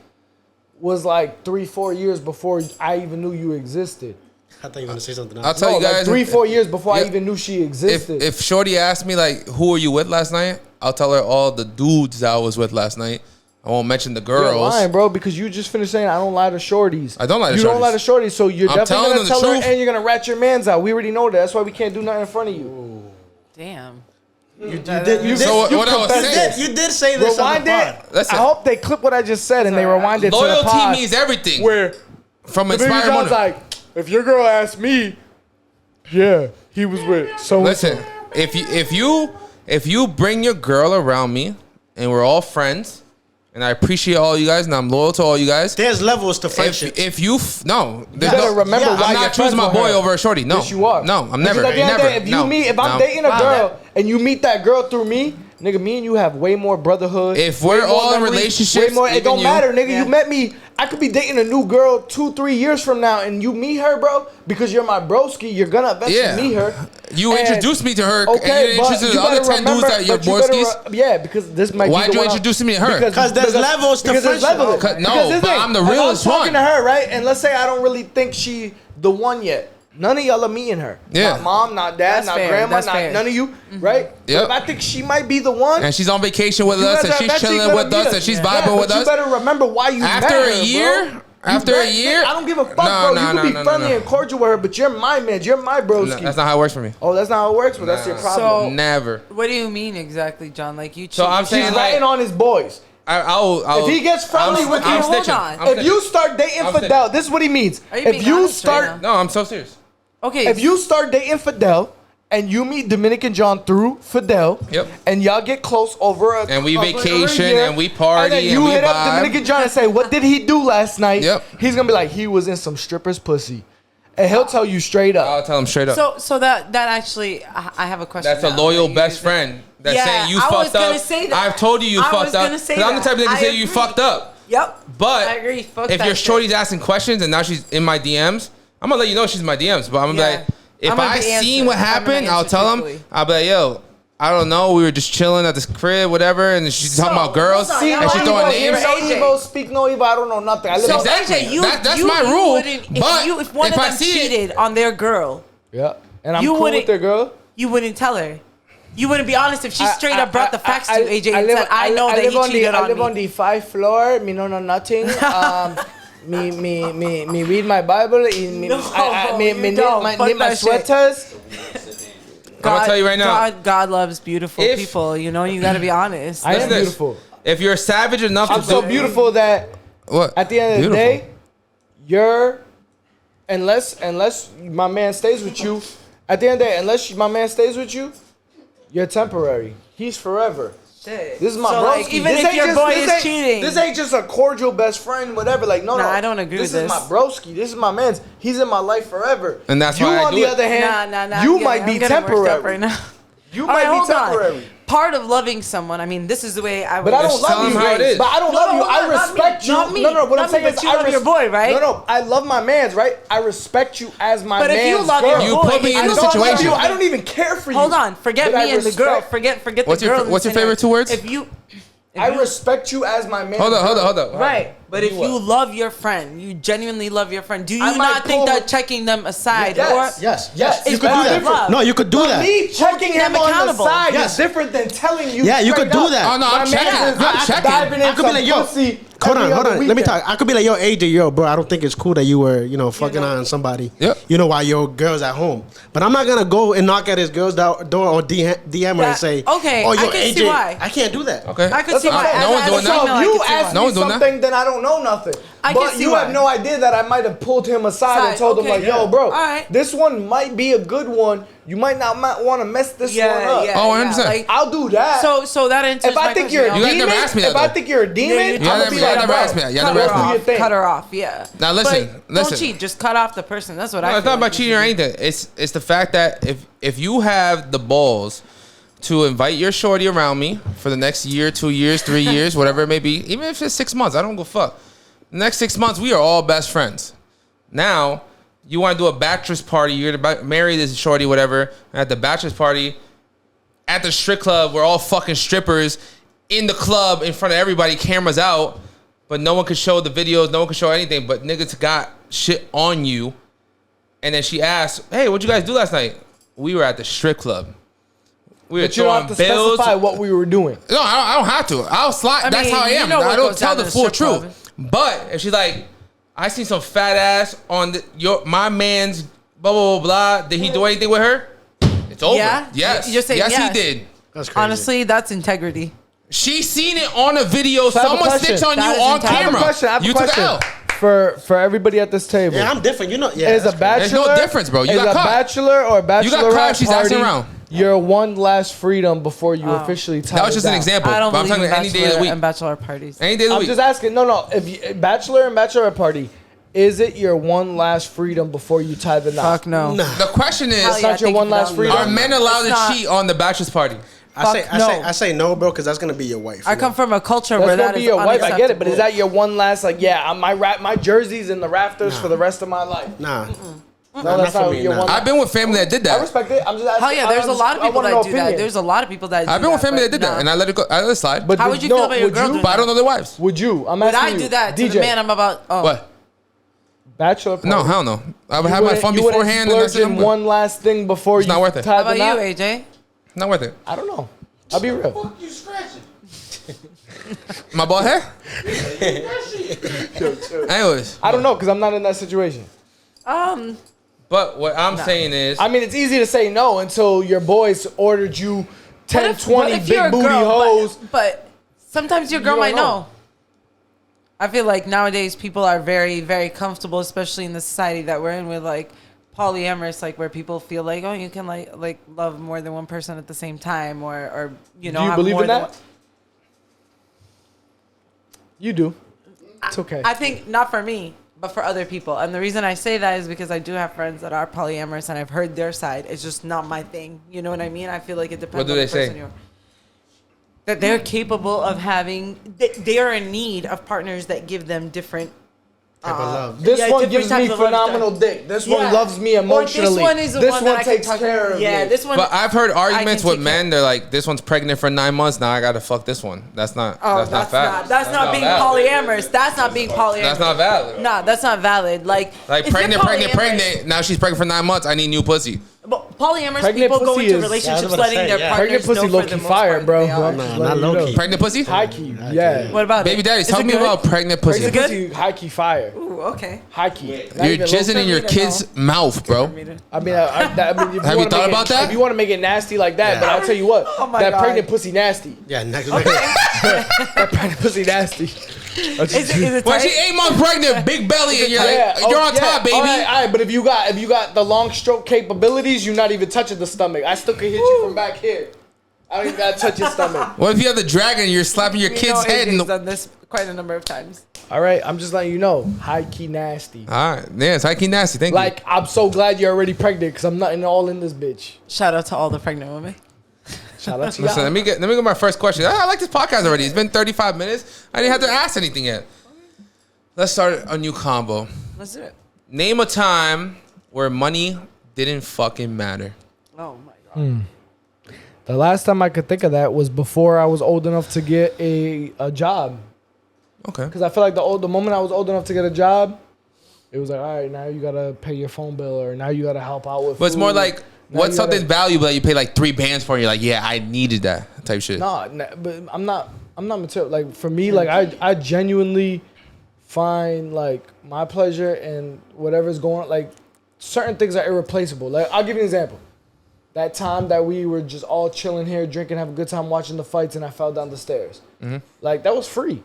was like 3-4 years before I even knew you existed. I thought you were gonna say something I'll else. tell you like guys. 3-4 years before I Yeah. even knew she existed. If Shorty asked me like, who were you with last night? I'll tell her all the dudes that I was with last night. I won't mention the You're girls. lying, bro, because you just finished saying I don't lie to shorties. I don't lie to You don't shorties. lie to shorties, so you're I'm definitely telling gonna them the tell her, truth. and you're gonna rat your man's out. We already know that. That's why we can't do nothing in front of you. Damn. You did. So what I was confessed saying, You did say this on Rewind the it. pod. Listen. I hope they clip what I just said and they rewind it to the loyalty pod. means everything. Where From the baby Inspired John's Money. like, if your girl asked me, yeah, he was with so. Listen, if you bring your girl around me and we're all friends, and I appreciate all you guys and I'm loyal to all you guys. There's levels to friendship. If you no, there's gotta no, remember why I'm you're not choosing friends my with boy her. over a shorty. No, Yes, you are. No, I'm Because never. at the end of the Never. day, if I'm dating a girl and you meet that girl through me, nigga, me and you have way more brotherhood. If way we're more all in memories, relationships, way more. It even don't you- matter, nigga. Yeah. You met me. I could be dating a new girl 2-3 years from now, and you meet her, bro, because you're my broski. You're gonna eventually Yeah. meet her. You And- introduced me to her, Okay, and you but introduced you the other better 10 dudes remember- that your but you better borskis. yeah, because this might. Why'd be the you one introduce me to her? 'Cause there's levels to because there's friendship. levels. No, Because this but thing, I'm the if realest I'm talking one. to her, right? And let's say I don't really think she the one yet. None of y'all are meeting her. Yeah. Not mom, not dad, That's not fair, grandma, that's not fair. none of you, right? Yep. But if I think she might be the one, And she's on vacation with you us, guys and are she's eventually chilling gonna with meet us, and she's vibing but with you us. better remember why you After met her, a year, bro. after You a met- year, I don't give a fuck, No, bro. no, You can no, be no, friendly no. and cordial with her, but you're my man. You're my broski. No, that's not how it works for me. Oh, that's not how it works, but that's your Nah. problem. So- Never. What do you mean exactly, John? Like you? So I'm cheat- saying, He's like- ratting on his boys. I'll, If he gets friendly with you, hold on. I'm If snitching. you start dating I'm Fidel, this is what he means. Are you If being you honest right start, now? No, I'm so serious. Okay. If you start dating Fidel and you meet Dominican John through Fidel, Yep. and y'all get close over And we over vacation a year, and we party and then and you we hit up vibe. Dominican John and say, "What did he do last night?" Yep. He's gonna be like, "He was in some stripper's pussy," and he'll tell you straight up. I'll tell him straight up. So that actually, I have a question. That's a now loyal that you best use it. friend. That's Yeah, saying you I was fucked gonna up. say that. I've told you I fucked was up. gonna say I'm the that. type of nigga to I say you agree. fucked up. Yep. But I agree. Fuck if that your shit. shorty's asking questions and now she's in my DMs, I'm gonna let you know she's in my DMs. But I'm gonna Yeah. be like, if I'm gonna I be seen answering. what I'm gonna happened, I'll answer tell him. truthfully. I'll be like, yo, I don't know. We were just chilling at this crib, whatever, and she's talking about girls hold on, See, now and she's I throwing know names. you're no AJ. evil, speak no evil. I don't know nothing. I live So on Exactly. AJ, That's my rule. But if one if of I them see it- cheated on their girl, yeah, and I'm You cool wouldn't- with their girl. you wouldn't tell her. You wouldn't be honest if she straight up brought the facts to you, AJ, and live- said, "I know that live he on cheated I on live me." on the 5th floor. Me no know nothing. Me read my Bible. Me No, me you don't. Fuck knit my that shit. sweaters. I'm gonna tell you right now. God loves beautiful If- people. You know, you got to be honest. I am Listen to this. beautiful. If you're savage enough I'm to so do beautiful that what? at the end of the Beautiful. day, you're unless my man stays with you. At the end of the day, unless my man stays with you, you're temporary. He's forever. Shit. This is my so, broski. like, even This if ain't your just- boy this is ain't- cheating, This ain't just a cordial best friend, whatever. Like, no, Nah, no. I don't agree with This this. is my broski. This is my man's. He's in my life forever. And that's you, why I on do the it. other hand, nah. you I'm might be getting worked up temporary. right now. You All might right, be hold on. temporary. Part of loving someone, I mean, this is the way I would. But I don't Just tell love him you. how it is. But I don't No, love you. hold I on, not respect me, you. not me. No, what Not I'm saying me, is but you love your boy, right? No, I love my man's, right? I respect you as my But man's if you love girl. your You boy, put me if in you the don't love situation. your- I don't even care for you. Hold on, forget But I me and the girl. respect- Forget What's the your- girl. what's your in favorite two words? If you I respect you as my man's Hold girl. up. right, but if You what? you love your friend, you genuinely love your friend. Do you I might not think pull- that checking them aside Yes. or Yes. It's You could do part that. of love. No, you could do that. Me checking him them on the accountable. side Yes. is different than telling you. Yeah, you straight could do up, that. Oh, no, I'm my checking. man is I'm checking. diving in I could be some like, yo, pussy Hold every on. other Let me weekend. talk. I could be like, yo, AJ, yo, bro, I don't think it's cool that you were, fucking on somebody. Yep. While your girl's at home. But I'm not gonna go and knock at his girl's door or DM her and That- say, okay, oh, yo, I can see AJ, why. I can't do that. Okay. I could That's see what I'm why. saying. No one's doing that. So I if you could see ask why. No me one's doing that. something, then I don't know nothing. I can But see you why. have no idea that I might have pulled him aside and Side, told him okay, like, yo, yeah. bro, All right. this one might be a good one. You might not want to mess this one up. Oh, 100%. Like, I'll do that. so that answers if I my think question. you're a You guys demon, never asked me that, if I though. think you're a demon, you I'm gonna never- be you like, never bro, asked me that. You cut never her asked me off. do your thing. Cut her off. Yeah. Now listen, But listen. Don't cheat. Just cut off the person. That's what I. No, feel it's not like about you cheating or should do. anything. It's the fact that if you have the balls to invite your shorty around me for the next year, 2 years, 3 years, whatever it may be, even if it's 6 months, I don't give a fuck. The next 6 months, we are all best friends. Now, you want to do a bachelor's party, you're gonna marry this shorty, whatever. At the bachelor's party, at the strip club, we're all fucking strippers in the club in front of everybody, cameras out, but no one could show the videos, no one could show anything, but niggas got shit on you. And then she asked, hey, what'd you guys do last night? We were at the strip club. We were But you don't throwing have to bills. specify what we were doing. No, I don't have to. I'll slide. I That's mean, how I you am. know what I don't goes tell down the in a full strip club. truth. But if she's like, I seen some fat ass on my man's blah blah blah blah. Did he do anything with her? It's over. Yeah? Yes. You're saying yes, yes. he did. That's crazy. Honestly, that's integrity. She seen it on a video. So I have a Someone question. snitched on That you is on entirely- I have a camera. question. I have you a took question the L. for everybody at this table. Yeah, I'm different. Yeah, Is a that's crazy. bachelor? There's no difference, bro. You is got a caught. bachelor or a bachelorette You got caught if she's party dancing around. your one last freedom before you officially tie That was it just an down? example. I don't But I'm believe talking in about any day of the bachelor week. and bachelor parties. Any day of the I'm week. just asking. No. If you, bachelor and bachelorette party, is it your one last freedom before you tie the knot? Fuck no. Nah. The question is, Hell It's yeah, not your thank one you for last that. freedom. are men allowed It's to not. cheat on the bachelor's party? I say no, bro, because that's gonna be your wife. I come from a culture That's where gonna that be is your wife. I get it, but is unacceptable. that your one last my jersey's in the rafters for the rest of my life? Nah. No, not that's for not me, your nah. one. I've been with family that did I that. respect it. I'm just asking. Hell yeah, there's a lot of people that do that. Opinion. There's a lot of people that do I've been with that, family that but did that, no. and I let it go. I let it slide. But How would you feel about your girl doing But I don't know their wives. Would you? I'm Would asking I you. do that to DJ, the man I'm about? Oh. What? bachelor party. No, hell no. I would You have my wouldn't- fun you wouldn't beforehand, and that's splurge it. in one last thing before It's you not worth it. tie How the about knot? you, AJ? Not worth it. I don't know. I'll be real. My bald hair. Anyways, I don't know because I'm not in that situation. but what I'm saying is, I mean, it's easy to say no until your boys ordered you 10, What 20 if you're a big booty girl, hoes. But sometimes your girl You might don't know. know. I feel like nowadays people are very, very comfortable, especially in the society that we're in, with like polyamorous, like where people feel like, oh, you can like love more than one person at the same time, or you know, Do you have believe more in than that? one- You do. It's okay. I think not for me, but for other people. And the reason I say that is because I do have friends that are polyamorous, and I've heard their side. It's just not my thing. You know what I mean? I feel like it depends. What do on they the person say? you're. That they're capable of having. They are in need of partners that give them different. Type of love. This Yeah, one different gives me types of love phenomenal style. dick. This Yeah. one loves me Or emotionally. this one is the this one one that I can takes talk care of Yeah, me. this one. But I've heard arguments can with take men. They're like, this one's pregnant for 9 months. Now I gotta fuck this one. That's not. Oh, that's not valid. That's not being valid. polyamorous. That's not being polyamorous. That's not valid. Nah, that's not valid. Like if you're polyamorous- pregnant. Now she's pregnant for 9 months. I need new pussy. But polyamorous Pregnant people go pussy into is- relationships I was about to letting say, their yeah. partners Pregnant pussy know for low-key the most fire, part bro. that they are. I'm just Nah, letting not you low know. key. Pregnant pussy? High key, yeah. What about Baby it? daddy, Is tell it me good? about pregnant pussy. Is it good? High key fire. Ooh, okay. High key. Not You're even low jizzing in key. your to kid's mouth, bro. I mean, if Have you you wanna thought make about it, that? If you want to make it nasty like that, Yeah. but I'll tell you what, Oh my that God. pregnant pussy nasty. Yeah, next. That pregnant pussy nasty. Is it When tight? she 8 months pregnant, big belly, and you're like, you're on top, baby. All right, but if you got the long stroke capabilities, you're not even touching the stomach. I still can hit you from back here. I don't even gotta touch your stomach. What if you have the dragon and you're slapping your We kid's know head? AJ's And done this quite a number of times. All right, I'm just letting you know, high key nasty. all right, yeah, it's high key nasty. Thank Like, I'm so glad you're already pregnant because I'm not all in this bitch. Shout out to all the pregnant women. Shout out to you. Listen, y'all. let me get my first question. I like this podcast already. It's been 35 minutes. I didn't have to ask anything yet. Let's start a new combo. Let's do it. Name a time where money didn't fucking matter. Oh my God. The last time I could think of that was before I was old enough to get a job. Okay. Because I feel like the moment I was old enough to get a job, it was like, all right, now you gotta pay your phone bill, or now you gotta help out with. But it's more food. like, Now what's you gotta- something valuable that you pay like 3 bands for? And you're like, yeah, I needed that type shit. Nah, but I'm not material. Like for me, like I genuinely find like my pleasure and whatever's going on. Like certain things are irreplaceable. Like I'll give you an example. That time that we were just all chilling here, drinking, have a good time watching the fights, and I fell down the stairs. Like that was free.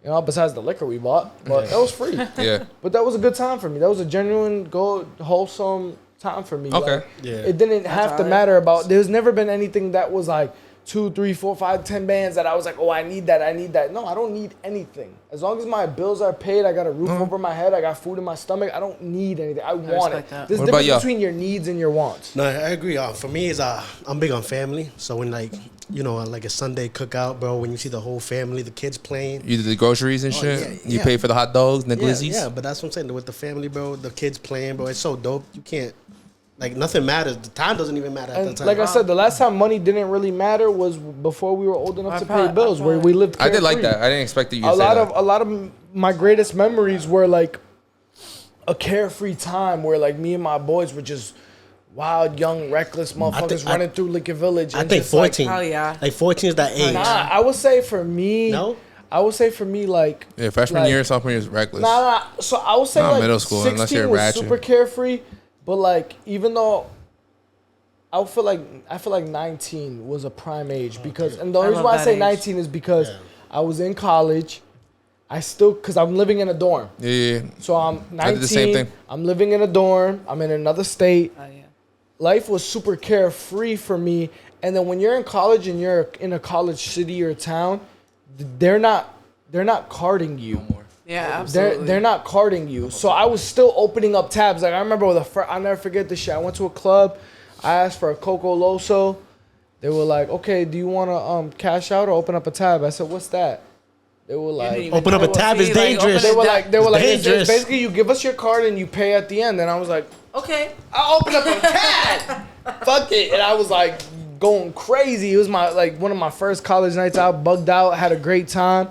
You know, besides the liquor we bought, but that was free. Yeah. But that was a good time for me. That was a genuine, good, wholesome time for me. Okay. Like, Yeah. it didn't have to alright. matter about. There's never been anything that was like 2, 3, 4, 5, 10 bands that I was like, oh, I need that. I need that. No, I don't need anything. As long as my bills are paid, I got a roof over my head, I got food in my stomach. I don't need anything. I want it. respect that. There's a What about difference y'all? between your needs and your wants. No, I agree. For me, is I'm big on family. So when like like a Sunday cookout, bro, when you see the whole family, the kids playing. You did the groceries and shit. yeah, You yeah. pay for the hot dogs and the Yeah, glizzies. yeah, but that's what I'm saying. With the family, bro, the kids playing, bro, it's so dope. You can't, like, nothing matters. The time doesn't even matter at And that time. like I said, the last time money didn't really matter was before we were old enough to pay bills, where we lived I did like carefree. that. I didn't expect that you a to say lot that. of my greatest memories were like a carefree time where like me and my boys were just wild, young, reckless motherfuckers running through Lincoln Village. I and think just, like, 14. Oh, yeah. Like 14 is that age. Nah, I would say for me. No? I would say for me like. Yeah, freshman like- year, sophomore year is reckless. Nah. So I would say Not like middle school, unless 16 you're was ratchet. super carefree, but like even though. I feel like 19 was a prime age because, and the I reason love why I that say age. 19 is because Yeah. I was in college. Because I'm living in a dorm. Yeah. So I'm 19. I did the same thing. I'm living in a dorm. I'm in another state. Oh, yeah. Life was super carefree for me. And then when you're in college and you're in a college city or town, they're not carding you. Yeah, absolutely. They're not carding you. So I was still opening up tabs. Like I remember I'll never forget this shit. I went to a club. I asked for a Coco Loso. They were like, "Okay, do you want to cash out or open up a tab?" I said, "What's that?" They were like, Open up a tab is See, like, dangerous. they were like, It's dangerous. basically you give us your card and you pay at the end. And I was like, Okay. I opened up a tab. Fuck it. And I was like going crazy. It was one of my first college nights out, bugged out, had a great time.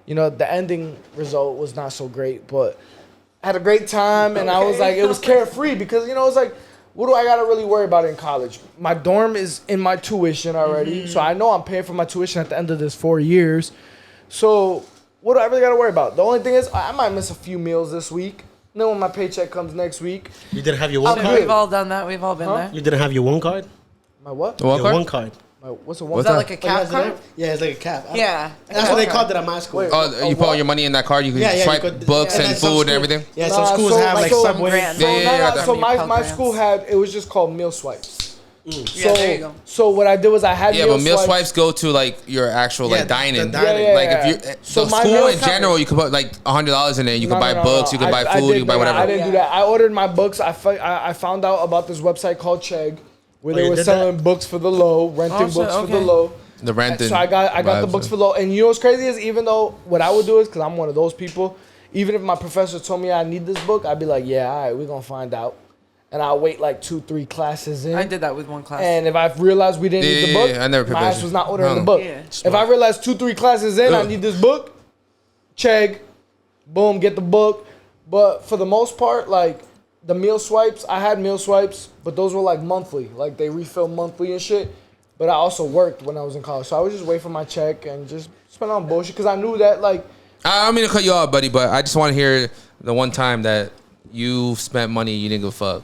You know, the ending result was not so great, but I had a great time. And I was like, it was carefree because, you know, it's like, what do I got to really worry about in college? My dorm is in my tuition already. So I know I'm paying for my tuition at the end of this 4 years. So what do I really got to worry about? The only thing is I might miss a few meals this week. And then when my paycheck comes next week, You didn't have your one I'm card? good. We've all done that. We've all been there. You didn't have your one card? my what? The what Your card? one card. What's a one? Was What's that that? like a cap card? Yeah, it's like a cap. Yeah. That's what they called it at my school. Wait, Oh, you put all your money in that card. You can Yeah, swipe you could- books and and then some food and schools- everything. Yeah, some Nah, schools so have like like some Subway. grant. Yeah, yeah, So yeah. my Programs. school had, it was just called meal swipes. Yeah, there you go. So what I did was I had Yeah, but meal swipes go to like your actual Yeah, like dining. the dining. Like Yeah. if you So so my school meal in general, covered. you could put like $100 in there. You could buy No. books, you could buy I food, did you could buy that. whatever. I didn't do that. I ordered my books. I found out about this website called Chegg, where Oh, they you were did selling books for the low, renting Oh, shit, books for the okay. low. The rent. So I got the books for low. And you know what's crazy is, even though what I would do is, because I'm one of those people, even if my professor told me I need this book, I'd be like, yeah, all right, we're gonna find out. And I'll wait like 2-3 classes in. I did that with one class. And if I realized we didn't need the book, I never paid my ass attention. was not ordering No. the book. Yeah. If I realized 2-3 classes in, I Ugh. need this book, Chegg, boom, get the book. But for the most part, like the meal swipes, I had meal swipes, but those were like monthly. Like they refill monthly and shit. But I also worked when I was in college. So I would just wait for my check and just spend on bullshit. Because I knew that, like, I don't mean to cut you off, buddy, but I just want to hear the one time that you spent money you didn't give a fuck.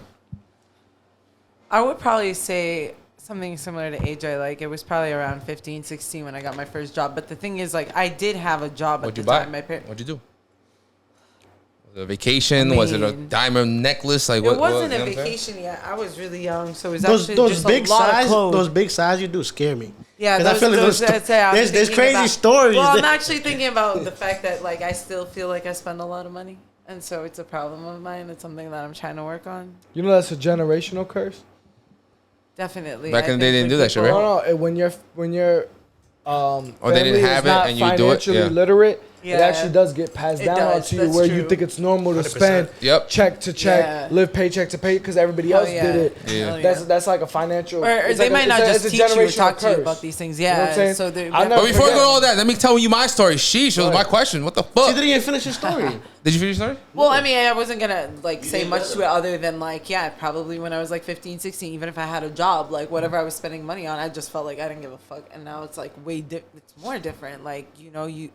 I would probably say something similar to AJ. Like, it was probably around 15, 16 when I got my first job. But the thing is, like, I did have a job What'd at you the buy? time. My parents. What'd you do? Was it a vacation? I Was it a mean, diamond necklace? Like It what? wasn't you know a what I'm saying? vacation yet. I was really young, so it was Those actually those just big a lot size, of clothes. those big size you do scare me. Yeah, 'Cause I those, feel like those, those I'd say I'm there's thinking crazy about- stories Well, I'm there. actually thinking about the fact that, like, I still feel like I spend a lot of money, and so it's a problem of mine. It's something that I'm trying to work on. you know, that's a generational curse. Definitely. Back I in the day, think they didn't do when that shit, people- right? No, when you're Or they didn't family is have it not and you do it? financially Yeah. literate, it Yeah. actually does get passed It down does, onto you, that's where you true. think it's normal to 100%. spend Yep. check to check, Yeah. live paycheck to pay, because everybody Hell else yeah. did it. Yeah. Hell yeah. That's like a financial. Or it's they like might not it's just it's a teach you or generational talk to you curse. about these things. You know what I'm Yeah. saying? So they're. I'll But never before we go forget. to all that, let me tell you my story. Sheesh, it was my question. What the She fuck? didn't even finish your story. Did you finish your story? Well, I mean, I wasn't gonna like say much to it other than like, yeah, probably when I was like 15, 16, even if I had a job, like whatever I was spending money on, I just felt like I didn't give a fuck. And now it's like it's more different. Like, you know, you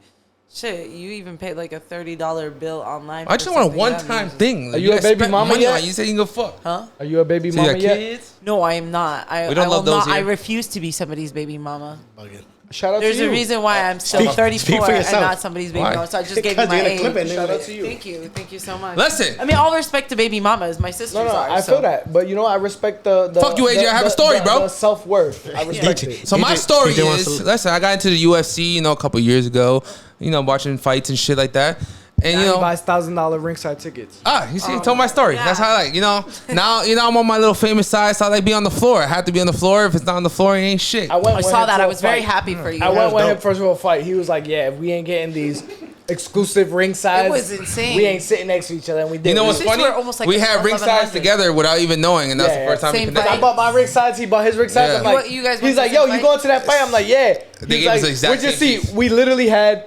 even paid like a $30 bill online. I just want a one-time thing. Are you a guys baby spent mama money yet? on it. You said you can go fuck. Huh? Are you a baby So you mama got yet? kids? No, I am not. I We don't I will love those not. I here. refuse to be somebody's baby mama. Bugging. Shout out There's to you. a reason why I'm still Speak- 34 speak for and yourself. not somebody's baby Why? mama. So I just gave you Because my you're gonna age. clip it. Shout out to you. Thank you so much. Listen. I mean, all respect to baby mamas. My sisters No, are. I so. feel that, but you know, I respect the Fuck you, AJ, I have a story, bro. The self-worth. I respect DJ. it. So my DJ story wants is, to- listen, I got into the UFC, you know, a couple years ago, you know, watching fights and shit like that. And, Now you he know, buys $1,000 ringside tickets. you see, told my story. yeah. That's how I like, you know. Now, you know, I'm on my little famous side, so I like be on the floor. I have to be on the floor. If it's not on the floor, it ain't shit. I I saw that. I was very happy for you. I went with him dope. first of a fight. He was like, "Yeah, if we ain't getting these exclusive ring sides, It was insane. we ain't sitting next to each other." And we did. You know We- what's These funny? were almost like We had ring 1100. sides together without even knowing, and that's Yeah, the first time we same connected. fight. I bought my ring sides. He bought his ring sides. Yeah. I'm like, You guys he's went like, to the "Yo, same you fight?" going to that fight?" I'm like, "Yeah." They He's gave us like, the exact "Where'd you same see?" piece. We literally had.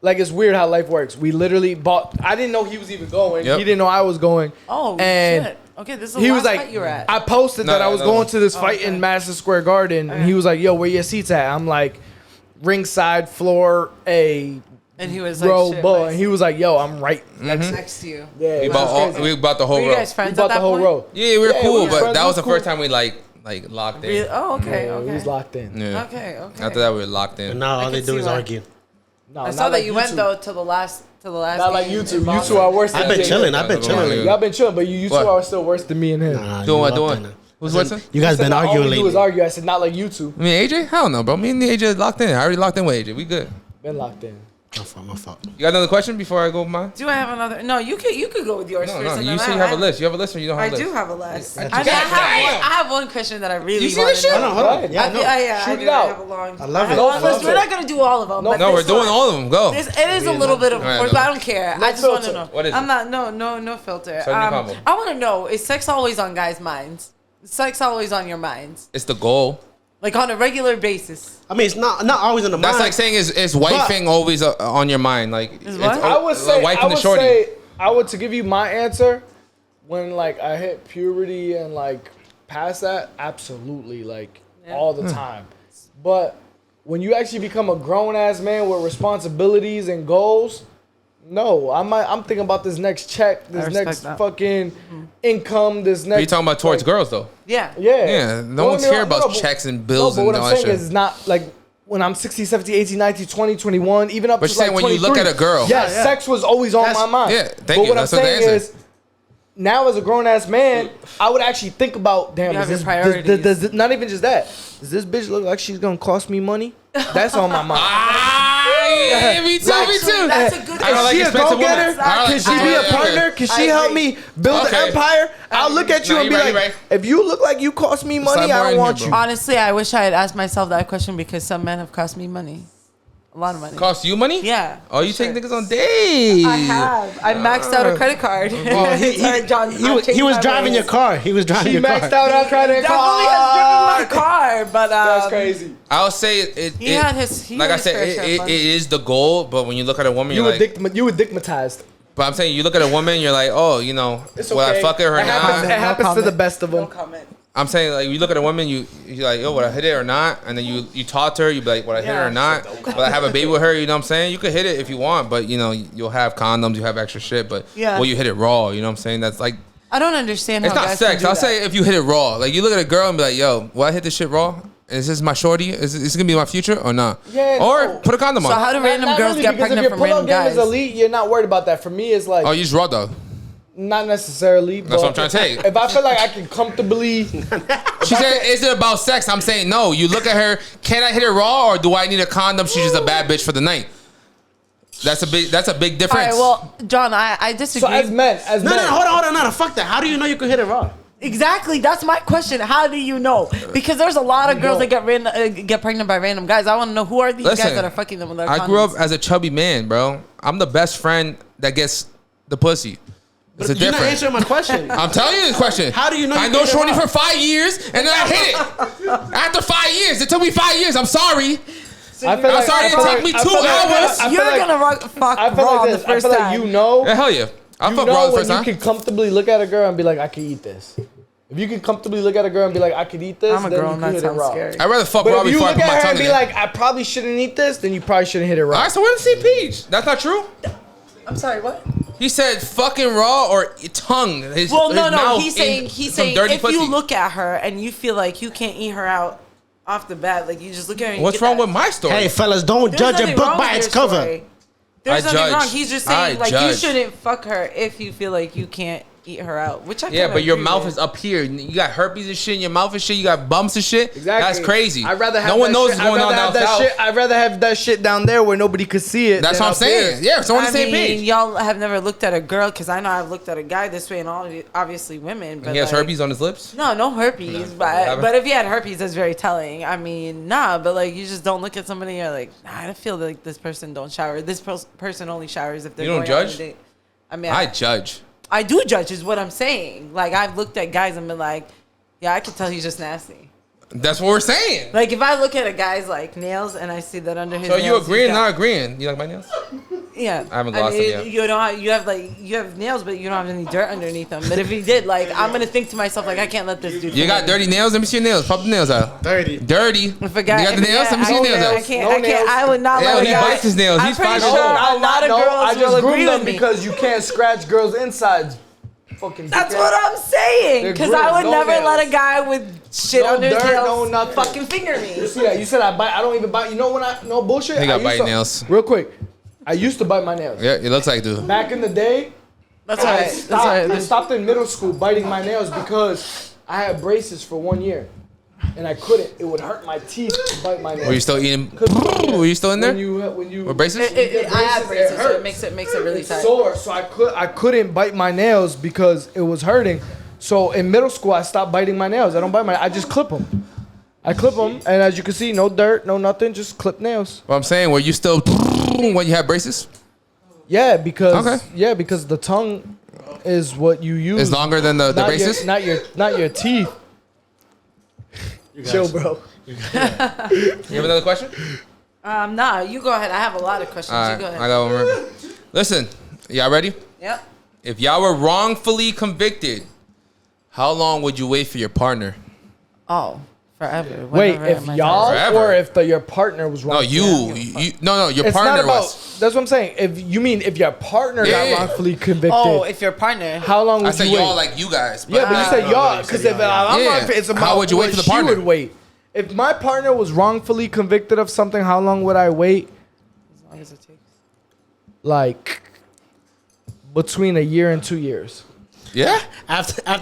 Like, it's weird how life works. We literally bought. I didn't know he was even going. Yep. He didn't know I was going. Oh and shit. Okay, this is the he last was like, fight you were at. I posted that No, I was no, going no. to this fight okay. in Madison Square Garden, and he was like, "Yo, where your seats at?" I'm like, ringside floor A, and he was like, row shit, bull, nice. and he was like, "Yo, I'm right Mm-hmm. next to you. there." We It bought, was all, crazy. we bought the whole Were you row. guys We friends bought at the that whole point? row. Yeah, we were Yeah, cool, we were but friends. that It was the was first cool. time we like locked in. Really? Oh, okay, Yeah, okay. we was locked in. Yeah. Okay, okay. After that, we were locked in. And now all I they can do see is why. argue. No, I not saw that like you went YouTube. though to the last Not like game. YouTube. You two are worse than I've been me. chilling. I've been Come on, chilling. dude. Y'all been chilling, but you two What? are still worse than me and him. Nah, Doing you what? up Doing? there now. Who's I said, worse? You guys Said been not all arguing we do is lately. argue. I said not like you two. I mean, AJ? Hell no, bro. Me and AJ locked in. I already locked in with AJ. We good. Been locked in. My fault. You got another question before I go with mine? Do I have another? No, you could go with yours No, first. no. and You then say you have a list. You have a list or you don't have I a list? do have a list. I I, just- mean, God I have one question that I really You see want this to shit? know. Hold on, hold on. Right. Yeah, I no. feel- yeah, Shoot I it do. I out. have a long. I love have it. a long I love list. it. We're not gonna do all of them. No, but No, we're this doing one- all of them. Go. It is a little bit of All right, course, go. but I don't care. No I just want to filter. know. What is I'm it? not no filter. Send me a combo. I want to know: is sex always on guys' minds? Is sex always on your minds, It's the goal. like on a regular basis? I mean, it's not always in the That's mind. like saying is wifing always on your mind? Like, Is it's what? I would say, wifing the shorty. to give you my answer, when like I hit puberty and like past that, absolutely, like Yeah. all the time. But when you actually become a grown ass man with responsibilities and goals, No, I'm thinking about this next check, this respect next that. fucking income, this next. Are you talking about towards girls though? Yeah. Yeah. Yeah, no Don't one's get me care wrong, about but- checks and bills no, but and what all I'm that saying shit. is it's not like when I'm 16, 17, 18, 19, 20, 21, even up But to you're saying like when you look 23. at a girl. Yeah, Yeah. sex was always on That's- my mind. yeah, thank but you. what That's I'm what the saying answer is, now as a grown ass man, I would actually think about, damn, You have is your this, priorities. does not even just that. Does this bitch look like she's gonna cost me money? That's on my mind. Yeah, me too, Like, me too. That's a good I don't Is like she a expensive women. go-getter? I don't Can like- she be a okay. partner? Can I she help agree. me build Okay. an empire? I'll look at you No, and be you're like, right, you're right. if you look like you cost me money, Slide more I in don't here, want bro. you. Honestly, I wish I had asked myself that question because some men have cost me money. A lot of money. Cost you money? Yeah. Oh, you for take sure. niggas on dates? I have. I maxed out a credit card. Well, Sorry, John. I'm he changing was my driving ways. your car. He was driving She your maxed car. out our credit Definitely has driven my card. car, but That's crazy. I'll say it. He had his- he like had I his said, fair share of it fun. is the goal. But when you look at a woman, You you're were like, you were digmatized. but I'm saying you look at a woman, you're like, oh, you know, It's will I okay. fuck her or It happens, not? it happens to the comment. best of No them. comment. I'm saying like you look at a woman, you're like, oh, would I hit it or not? And then you talk to her, you be like, would I hit her Yeah. or not? Will I have a baby with her? You know what I'm saying? You could hit it if you want, but you know you'll have condoms, you have extra shit, but Yeah. will you hit it raw? You know what I'm saying? That's like I don't understand how it's not guys sex. can do I'll that. say if you hit it raw, like you look at a girl and be like, yo, will I hit this shit raw? Is this my shorty? Is this gonna be my future or not? Yeah, Or no. put a condom So on. how do random Not girls really, get because pregnant if from your random pull-up game is guys? elite, you're not worried about that. For me, it's like Oh, you use raw though. not necessarily. That's what I'm trying to say. If I feel like I can comfortably, She said, "Is it about sex?" I'm saying no. You look at her. Can I hit it raw, or do I need a condom? She's just a bad bitch for the night. That's a big All difference. right, well, John, I so disagree. as men, No, hold on, no, fuck that. How do you know you can hit it raw? Exactly, that's my question. How do you know? Because there's a lot of girls that get pregnant by random guys. I want to know who are these Listen, guys that are fucking them with their I grew up condoms? as a chubby man, bro. I'm the best friend that gets the pussy. It's a You're not difference. answering my question. I'm telling you this question. How do you know I you know hit it Shorty raw? for 5 years, and then I hit it. After 5 years, it took me 5 years. I'm sorry. I feel I'm sorry, it took me 2 hours. I feel You're like- gonna fuck I feel raw like the this. I first feel like time. you know. Yeah, hell yeah. I You fuck raw know the when first you time. can comfortably look at a girl and be like, I can eat this. If you can comfortably look at a girl and be like, I could eat this, I'm a then girl, you and can that hit it sounds raw. scary. I'd rather fuck But raw if you before I look put my at her tongue and in be it. like, I probably shouldn't eat this, then you probably shouldn't hit it raw. All right, so we're on the same page. That's not true. I'm sorry, what? He said fucking raw or tongue. His, Well, his no, mouth he's in saying some dirty if pussy. you look at her and you feel like you can't eat her out off the bat, like you just look at her. And you What's get wrong that- with my story? Hey, fellas, don't There's judge a nothing book wrong by with its your cover. story. There's I nothing judge. wrong. He's just saying I like you judge. shouldn't fuck her if you feel like you can't eat her out. Which I Yeah, kinda but your agree mouth with. is up here. You got herpes and shit in your mouth and shit. You got bumps and shit. Exactly. That's crazy. I'd rather have no one that knows shit- what's going I'd on rather down have that south. shit- I'd rather have that shit down there where nobody could see it. That's than what I'm up here. saying. Yeah, so on the I same mean, page. y'all have never looked at a girl because I know I've looked at a guy this way, and all obviously women. But He has like, herpes on his lips. No herpes. But if you had herpes, that's very telling. I mean, nah. But like, you just don't look at somebody and you're like, nah, I feel like this person don't shower. This person only showers if they're You don't going out on a judge? date. I mean, I judge. I do judge, is what I'm saying. Like, I've looked at guys and been like, yeah, I can tell he's just nasty. That's what we're saying. Like, if I look at a guy's like nails and I see that under his So nails, you he's agreeing, got- not agreeing? You like my nails? Yeah, I haven't glossed them yet. You know, you have nails, but you don't have any dirt underneath them. But if he did, like, I'm gonna think to myself, like, I can't let this dude. You got dirty nails? Let me see your nails. Pop the nails out. Dirty. Dirty. If a guy, You got the if a nails? guy- Let me see your I nails can't- out. I can't. No I can't. nails. I would not Yeah, let a he guy. bites his nails. I'm He's pretty fine. sure No, a lot of girls I will just agree groomed with them me. because you can't scratch girls' insides. Fucking. That's dickhead. what I'm saying. They're Because groomed, I would no never nails. let a guy with shit No under his dirt, nails no nothing. fucking finger me. You see that? You said I bite. I don't even bite. You know when no bullshit. He got I used bite to- nails. Real quick, I used to bite my nails. Yeah, it looks like dude. Back in the day, That's all I right. stopped, That's all right. I stopped in middle school biting my nails because I had braces for 1 year, and I couldn't. It would hurt my teeth to bite my nails. Were you still eating? 'Cause Were you still in there? When you With braces? I have braces, so hurts. it makes it really it's tight. sore, so I couldn't bite my nails because it was hurting. So in middle school, I stopped biting my nails. I don't bite I just clip them. I clip them, and as you can see, no dirt, no nothing, just clip nails. What I'm saying, were you still when you had braces? Yeah, because Okay. because the tongue is what you use. It's longer than the not braces? not your teeth. Chill, bro. You have another question? Nah, you go ahead. I have a lot of questions. All You right, go ahead. I got one more. Listen, y'all ready? Yep. If y'all were wrongfully convicted, how long would you wait for your partner? Oh, forever. Wait, Whenever if my y'all time- Forever. or if your partner was wrong? No, your It's partner not about. was. That's what I'm saying. If your partner Yeah. got wrongfully convicted, Oh, if your partner. how long would I said you wait? y'all like you guys. Yeah, but you said no, y'all you because said if y'all, I'm yeah. wrong, it's about How would you wait what for the she partner? would wait. If my partner was wrongfully convicted of something, how long would I wait? As long as it takes. Like between a year and 2 years. Yeah. After Okay.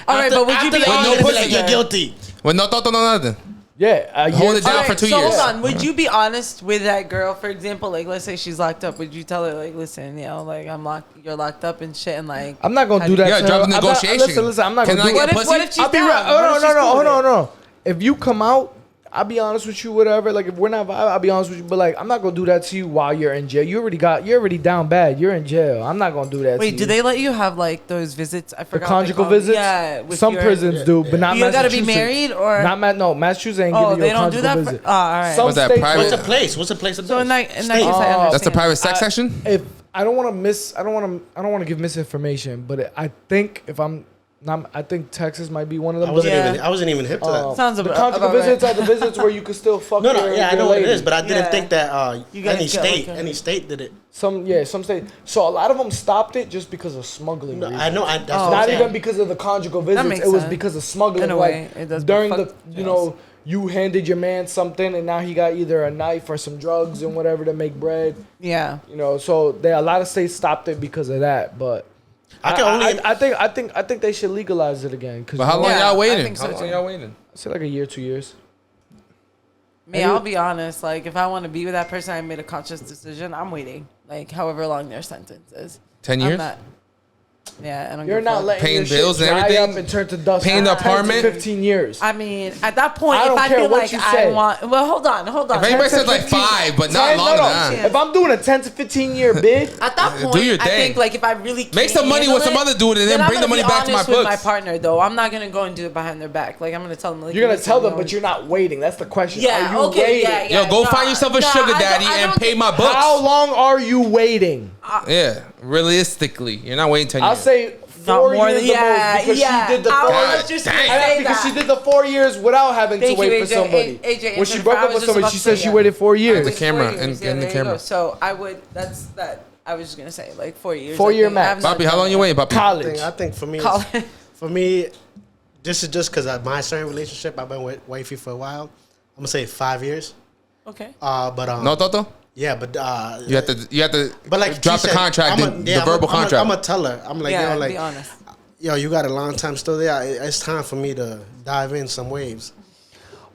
All right, but would you be no honest pussy, with you're her? guilty. Well, no thought, no nothing. Yeah, a Hold year. it down All for 2 so years. hold on. Would you be honest with that girl? For example, like let's say she's locked up. Would you tell her like, listen, like I'm locked. You're locked up and shit, and like I'm not gonna how do do that. you- Yeah, to drop her. the I'm not- negotiation. Listen, I'm not Can gonna I do get it. pussy? What if she's I'll be down? right. What if she's cool with it? No. If you come out, I'll be honest with you. Whatever. Like if we're not, I'll be honest with you. But like, I'm not gonna do that to you while you're in jail. You're already down bad. You're in jail. I'm not gonna do that. to Wait, you. do they let you have like those visits? I The forgot. conjugal what they call visits? them. Yeah. with Some your- prisons do, but not You gotta be Massachusetts. married or. No, Massachusetts ain't Oh, giving you they a don't do conjugal that. visit. Oh, all right. Some What's that, states private? What's will. the place? What's the place? So in that case, I understand. That's a private sex session. If I don't want to give misinformation, but I think if I'm not, I think Texas might be one of them. Yeah. I wasn't even hip to that. Sounds the about conjugal right. visits are the visits where you can still fuck. No, your, yeah, I your know what it lady. is, but I didn't Yeah. think that You gotta any get state, like a- any state did it. Some states. So a lot of them stopped it just because of smuggling. No, reasons. I know. That's Oh, what I'm Not saying. even because of the conjugal visits. makes It was sense. because of smuggling. In a way, it does, but during the fuck you jails. know you handed your man something and now he got either a knife or some drugs and whatever to make bread. Yeah. You know, so a lot of states stopped it because of that. But I can only. I think they should legalize it again. Cause But how long Yeah, y'all I waiting? think so How long too. y'all waiting? I say like a year, 2 years. Me, I'll be honest. Like, if I want to be with that person, I made a conscious decision. I'm waiting. Like, however long their sentence is. 10 I'm years? not. Yeah, I don't. You're give a not fuck. letting Paying your shit bills and dry everything? up and turn to dust. Paying the for 10 to apartment? 15 years. I mean, at that point, I if don't I care feel what like you I say. want, well, hold on. If anybody says like 5, but not 10, longer no, than no. that. If I'm doing a 10 to 15 year bid, At that point, Do your I thing. think like if I really can't Make some money handle with some it, other dude and then I'm bring the gonna money be back to my honest with my books. partner, though. I'm not gonna go and do it behind their back. Like I'm gonna tell them. Like, you're gonna listen, tell them, yo, but you're not waiting. That's the question. Yeah. Are you Okay. waiting? Yeah. Yo, go find yourself a sugar daddy and pay my books. How long are you waiting? Yeah, realistically, you're not waiting 10 years. I'll say Not 4 more years than the most because she did the I 4 was years. just Damn. gonna And that's say because that. she did the 4 years without having Thank to wait you, for AJ. somebody. AJ, When she answer broke for- I up was with just somebody, about she to said say she that. waited 4 years. The camera, 4 years. in the there you camera. go. So I would. That's that. I was just gonna say like 4 years. 4 I year think. max. I have not Bobby, how done long you that. waiting, Bobby? College. I think for me, College. for me, this is just because of my certain relationship. I've been with wifey for a while. I'm gonna say 5 years. Okay. But No, Toto? yeah, but You have to but like drop she the said, contract, the verbal contract. I'm gonna tell her. I'm like, Yeah. yo, like, Be honest. yo, you got a long time still there. It's time for me to dive in some waves.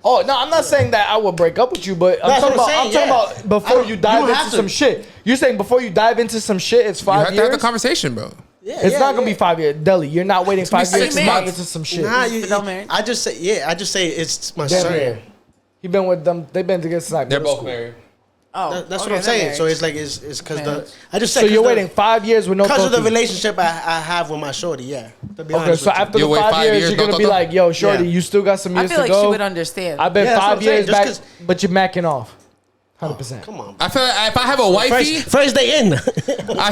Oh no, I'm not saying that I would break up with you, but I'm That's talking what about. I'm I'm saying, talking yeah. about before I you don't- dive you into have to. some shit. You're saying before you dive into some shit, it's you 5 have to have years. the conversation, bro. Yeah, It's not gonna be 5 years, Deli. You're not waiting 5 be years 6 to dive months. into some shit. Nah, Fidel married? I just say it's my Damn certain. near. He been with them. They've been together since like They're middle both school. married. Oh, That's okay, what I'm saying. they're So married. it's like it's because the Married. I just said So you're 'cause waiting 5 years with no. because of the Toki. relationship I have with my shorty. Yeah. To be Okay, honest so with you. after You the wait 5 5 years, years, you're gonna no be Toto? like, "Yo, Shorty, Yeah. you still got some I years feel to like go." she would understand. I've been Yeah, that's what 5 I'm saying, years just back, 'cause- but you're macking off. 100%. Come on. I feel like if I have a wifey, First day in. I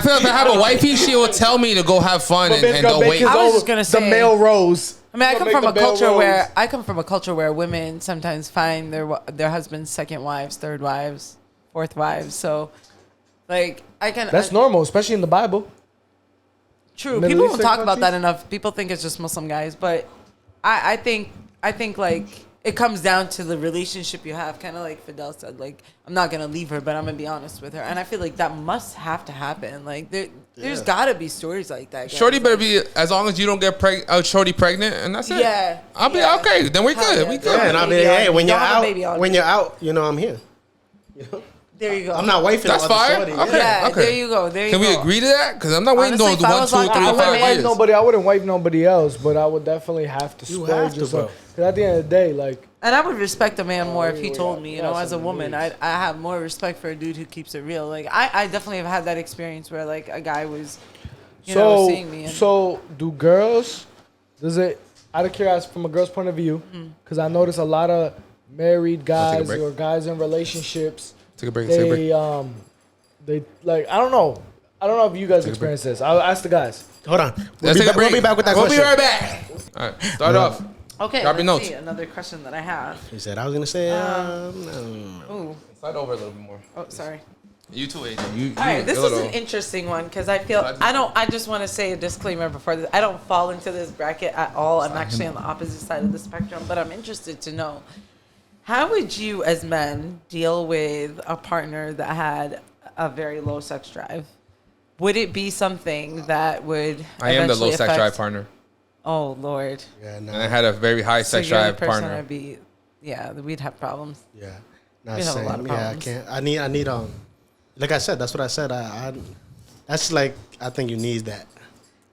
feel if I have a wifey, she will tell me to go have fun and don't wait. I was just gonna the say- male rose. I mean, I Gonna come make from the a bell culture rose. where women sometimes find their husbands' second wives, third wives, fourth wives. So, like, I can. That's normal, especially in the Bible. True. Middle People don't Eastern talk about that countries? enough. People think it's just Muslim guys, but I think like it comes down to the relationship you have. Kind of like Fidel said, like I'm not gonna leave her, but I'm gonna be honest with her. And I feel like that must have to happen. Like there's gotta be stories like that. Guys. Shorty better be, as long as you don't get Shorty pregnant, and that's it. Yeah. I'll be Yeah. okay. Then we Hell good. yeah. We Yeah, good. And I mean, Baby hey, on- when you're don't have a baby on out, me. when you're out, you know I'm here. You know? There you go. I'm not wifing. That's no other fine. shorty, Okay. Yeah, okay. there you go. There you Can go. we agree to that? Because I'm not waiting Honestly, on if I 1, was 2, like, 3, I I 5 wouldn't wife years. nobody. I wouldn't wife nobody else, but I would definitely have to You splurge have to, yourself. bro. Because at the end of the day, like, And I would respect a man more if he yeah, told me, you know, yeah, as a some woman, needs. I have more respect for a dude who keeps it real. Like I definitely have had that experience where like a guy was, you know, seeing me. And, so do girls? Does it? Out of curiosity, from a girl's point of view, because I notice a lot of married guys break. or guys in relationships, Take a break. Take a break. they like I don't know if you guys experience this. I'll ask the guys. Hold on. Let's take a break. We'll be back with that We'll question. be right back. All right. Start off. Okay, Drop your let's notes. see. Another question that I have. He said, I was going to say, Ooh. Slide over a little bit more. Oh, sorry. You too, AJ. You, All right, this you're a is little- an interesting one because I just want to say a disclaimer before this. I don't fall into this bracket at all. I'm actually on the opposite side of the spectrum, but I'm interested to know, how would you as men deal with a partner that had a very low sex drive? Would it be something that would I am the low eventually sex affect- drive partner. Oh, Lord. yeah, And nah, I had a very high sex so you're the drive person partner. I'd be, yeah, we'd have problems. yeah. Not We have a saying, lot of yeah, I problems. can't. I need, like I said, that's what I said. That's like, I think you need that.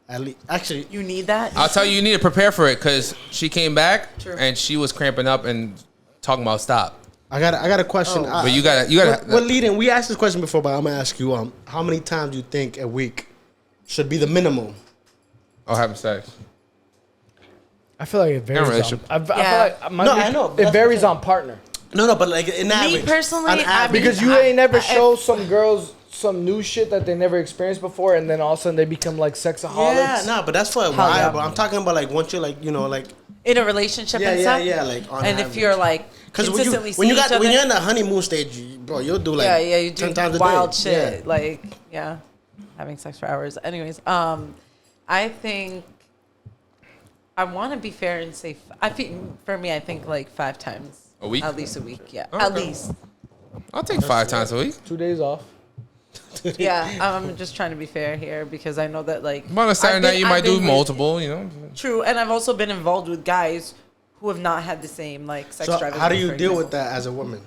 At least, actually, You need that? I'll tell you need to prepare for it because she came back True. and she was cramping up and talking about stop. I got a question. Oh. But you gotta. What leading? We asked this question before, but I'm gonna ask you. How many times do you think a week should be the minimum? Oh, having sex. I feel like it varies. On, relationship. I feel Yeah. like No, I know, but it that's varies what I'm on partner. No, but like in average. personally, on I average. mean, Because you I- ain't never I- show some girls some new shit that they never experienced before, and then all of a sudden they become like sexaholics. yeah, nah, but that's for a Hell while. yeah. But I'm talking about like once you're like like In a relationship yeah, and yeah, stuff? yeah, like on And average. if you're like Because consistently when you seeing each other, when you're in the honeymoon stage, bro, you'll do like yeah, you do 10 times a wild day. shit, Yeah. like having sex for hours. Anyways, I think I want to be fair and say I think for me, I think like 5 times A week? at least a week. Yeah, Okay. at least. I'll take 5 times a week. 2 days off. Yeah, I'm just trying to be fair here because I know that like But on a Saturday I've night, been- you I've might do been with- multiple. You know. True, and I've also been involved with guys who have not had the same like sex So drive. as how do me, you for deal example. with that as a woman?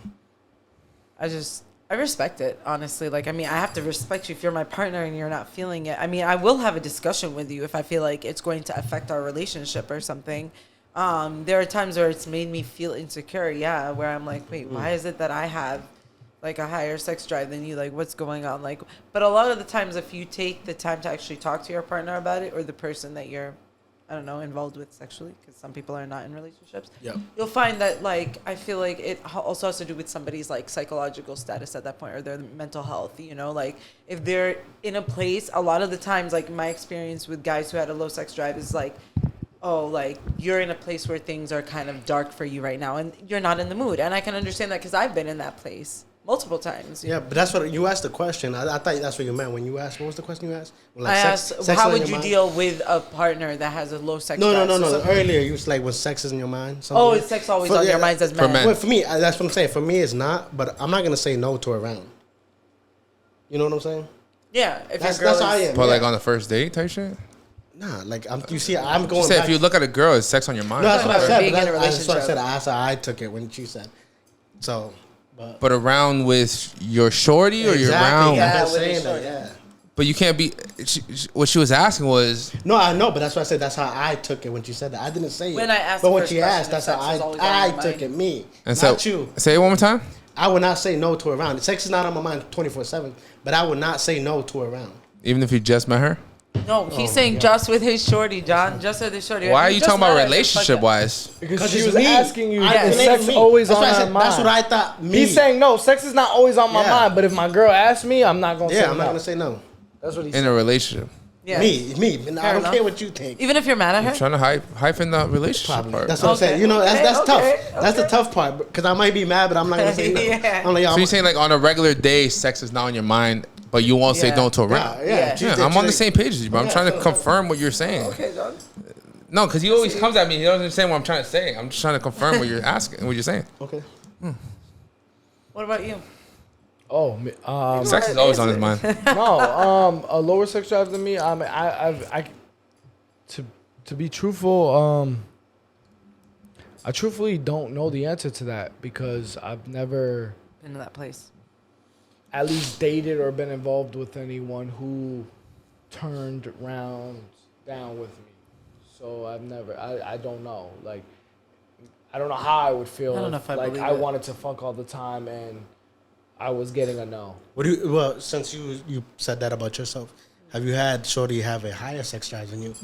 I respect it, honestly. Like, I mean, I have to respect you if you're my partner and you're not feeling it. I mean, I will have a discussion with you if I feel like it's going to affect our relationship or something. There are times where it's made me feel insecure, yeah, where I'm like, wait, why is it that I have like a higher sex drive than you? Like, what's going on? Like, but a lot of the times, if you take the time to actually talk to your partner about it or the person that you're, I don't know, involved with sexually, because some people are not in relationships. Yep. You'll find that, like, I feel like it also has to do with somebody's, like, psychological status at that point or their mental health, you know? Like, if they're in a place, a lot of the times, like, my experience with guys who had a low sex drive is, like, oh, like, you're in a place where things are kind of dark for you right now and you're not in the mood. And I can understand that because I've been in that place multiple times. Yeah, but that's what you asked the question. I thought that's what you meant when you asked. What was the question you asked? When, I like, asked, sex how is in would your you mind? deal with a partner that has a low sex No, drive? no, no, So no. something- Earlier, you was like when sex is in your mind. something Oh, like- is sex always For- on yeah, your minds as for men? men. Well, for me, that's what I'm saying. For me, it's not. But I'm not gonna say no to a round. You know what I'm saying? Yeah, if That's your girl how I is- am. But yeah. like on the first date type shit. Nah, like you see, I'm going. She said back. if you look at a girl, it's sex on your mind. no, that's what I About said. being But in a that's what I relationship. said. That's how I took it when she said. So, But around with your shorty or you're around. Yeah, I've been with saying your that. shorty. Yeah. But you can't be. What she was asking was, No, I know, but that's why I said that's how I took it when she said that. I didn't say it. When I asked but the when first she question, asked, that's sex how was always on I your took mind. it. Me, and so not you. say it one more time. I would not say no to a round. Sex is not on my mind 24/7, but I would not say no to a round. Even if you just met her. No, he's saying just with his shorty, John. Just with his shorty. Why If are you just talking met about her, relationship fuck wise? Because she it's was me. asking you, Yeah, is it's sex me. always That's on what I her said. mind? That's what I thought. Me. He's saying no, sex is not always on my Yeah. mind. But if my girl asks me, I'm not gonna say Yeah, I'm no. not gonna say no. That's what he's In saying. a relationship. Yeah. Me. And I Fair don't enough. care what you think. Even if you're mad at her. I'm trying to hyphen the relationship Probably. part. That's what I'm Okay, saying. You know, that's okay, tough. That's the tough part because I might be mad, but I'm not gonna say no. Yeah. I'm like, So you're saying like on a regular day, sex is not on your mind, but you won't say Yeah. no to a yeah, round. Yeah. She Yeah, did- I'm she on the did- same page as you, but I'm Yeah, trying to so- confirm what you're saying. Okay, John. No, because he always comes at me. He doesn't understand what I'm trying to say. I'm just trying to confirm what you're asking, what you're saying. Okay. What about you? Oh, Sex is always on his mind. no, a lower sex drive than me. To be truthful, I truthfully don't know the answer to that because I've never Into that place. at least dated or been involved with anyone who turned rounds down with me. So I don't know. Like, I don't know how I would feel I don't know if I like believe I it. wanted to fuck all the time and I was getting a no. Well, since you said that about yourself, have you had Shorty have a higher sex drive than you?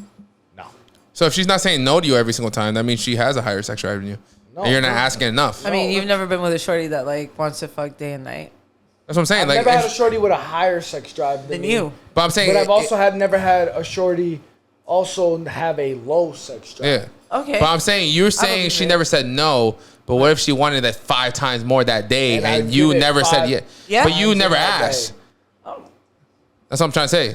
No. So if she's not saying no to you every single time, that means she has a higher sex drive than you. No, And you're not no. asking enough. I mean, you've never been with a shorty that like wants to fuck day and night That's what I'm saying. I've Like, never had a if- shorty with a higher sex drive than than me. you. but I'm saying, But I've also never had a shorty also have a low sex drive. Yeah. Okay. But I'm saying, you're saying she never said no, but what if she wanted it 5 times more that day And I and you did it never said 5 Yeah. But you times never in that asked. day. That's what I'm trying to say.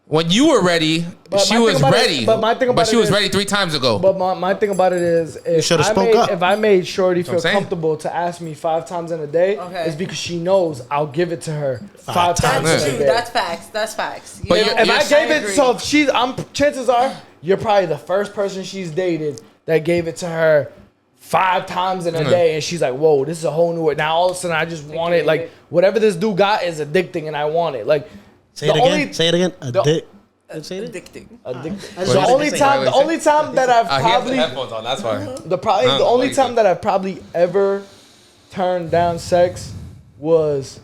When you were ready, But she my thing was about it- ready. but my thing about she it was is- ready 3 times ago. But my thing about it is, should've spoke up. if I made Shorty what I'm feel saying. comfortable to ask me 5 times in a day, Okay. it's because she knows I'll give it to her 5 times That's in a true. day. That's facts. That's facts. But You you're- know, If I gave it, agree. so if she's, chances are you're probably the first person she's dated that gave it to her 5 times in a day, and she's like, "Whoa, this is a whole new way." Now all of a sudden, I just want it. Like whatever this dude got is addicting, and I want it. Like Say it again. Say it again. A dick. Say it. addicting. addicting. What The did only you say? time, the only time that I've he has the probably, headphones on. That's why. the only time that I've probably ever turned down sex was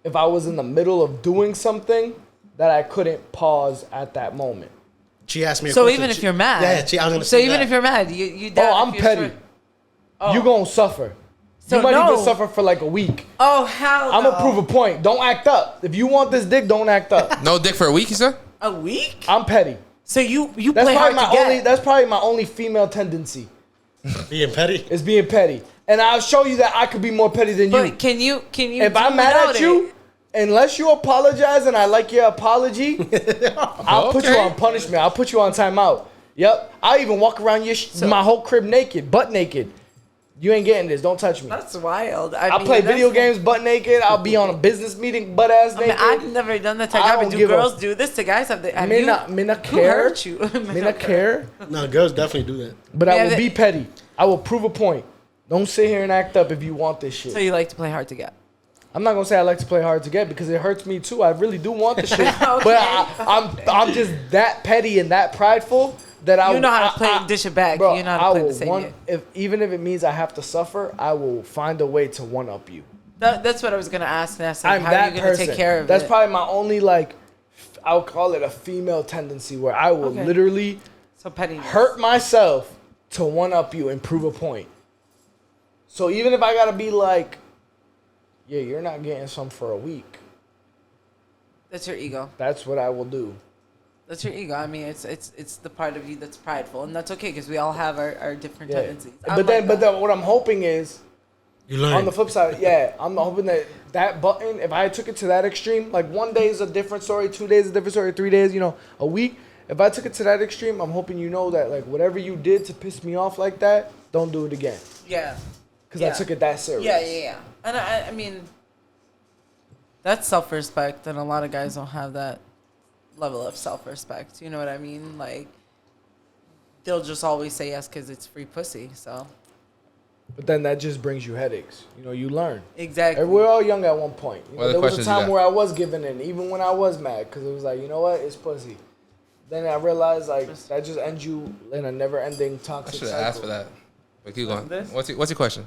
if I was in the middle of doing something that I couldn't pause at that moment. She asked me. A So question. even if you're mad. I was gonna So say even that. if you're mad, you Oh, down I'm if you're petty. short- Oh. You gonna suffer. So you might no. even suffer for like a week. Oh hell I'm no. gonna prove a point. Don't act up. If you want this dick, don't act up. No dick for a week, you said? A week? I'm petty. So you That's play probably hard to my get. only. That's probably my only female tendency being petty. is being petty. And I'll show you that I could be more petty than you. But can you If do I'm mad without at you, it? unless you apologize and I like your apology, I'll put you Okay. on punishment. I'll put you on timeout. Yep. I'll even walk around my whole crib naked, butt naked. You ain't getting this. Don't touch me. That's wild. I'll mean, play that's video not- games butt naked. I'll be on a business meeting butt ass I mean, naked. I've never done that to I guys, don't but do give a- girls do this to guys? Have Me you? not Who care. hurt you? Me not care. No, girls definitely do that. But Yeah, I will but- be petty. I will prove a point. Don't sit here and act up if you want this shit. So you like to play hard to get? I'm not gonna say I like to play hard to get because it hurts me too. I really do want the shit, but I'm just that petty and that prideful that I You know how to play dish it back. Bro, You know how to play I will the same game. even if it means I have to suffer, I will find a way to one up you. That's what I was gonna ask. Ness. Like, I'm how that are you gonna person. take care of That's it? probably my only like I'll call it a female tendency where I will Okay. literally So petty. hurt myself to one up you and prove a point. So even if I gotta be like, yeah, you're not getting some for a week. That's your ego. That's what I will do. That's your ego. I mean, it's the part of you that's prideful, and that's okay because we all have our different Yeah. tendencies. But then what I'm hoping is You learn. on the flip side, yeah, I'm hoping that button, if I took it to that extreme, like 1 day is a different story, 2 days is a different story, 3 days, a week. If I took it to that extreme, I'm hoping you know that like whatever you did to piss me off like that, don't do it again. Yeah. Because I took it that serious. Yeah. And I mean, that's self-respect, and a lot of guys don't have that level of self-respect. You know what I mean? Like, they'll just always say yes because it's free pussy. So But then that just brings you headaches. You learn. exactly. And we're all young at one point. What other There was a questions you time got? where I was giving in, even when I was mad, because it was like, you know what, it's pussy. Then I realized like that just ends you in a never-ending I toxic should have cycle. asked for that. But keep going. This? What's your question?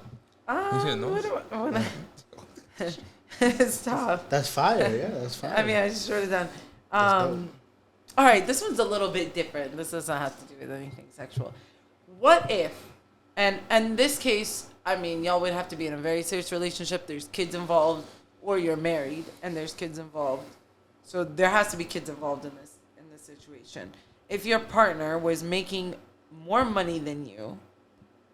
You see the nose? It's tough. That's fire. Yeah, that's fire. I mean, I just wrote it down. dope. All right, this one's a little bit different. This doesn't have to do with anything sexual. What if, and in this case, I mean, y'all would have to be in a very serious relationship. There's kids involved, or you're married and there's kids involved. So there has to be kids involved in this situation. If your partner was making more money than you,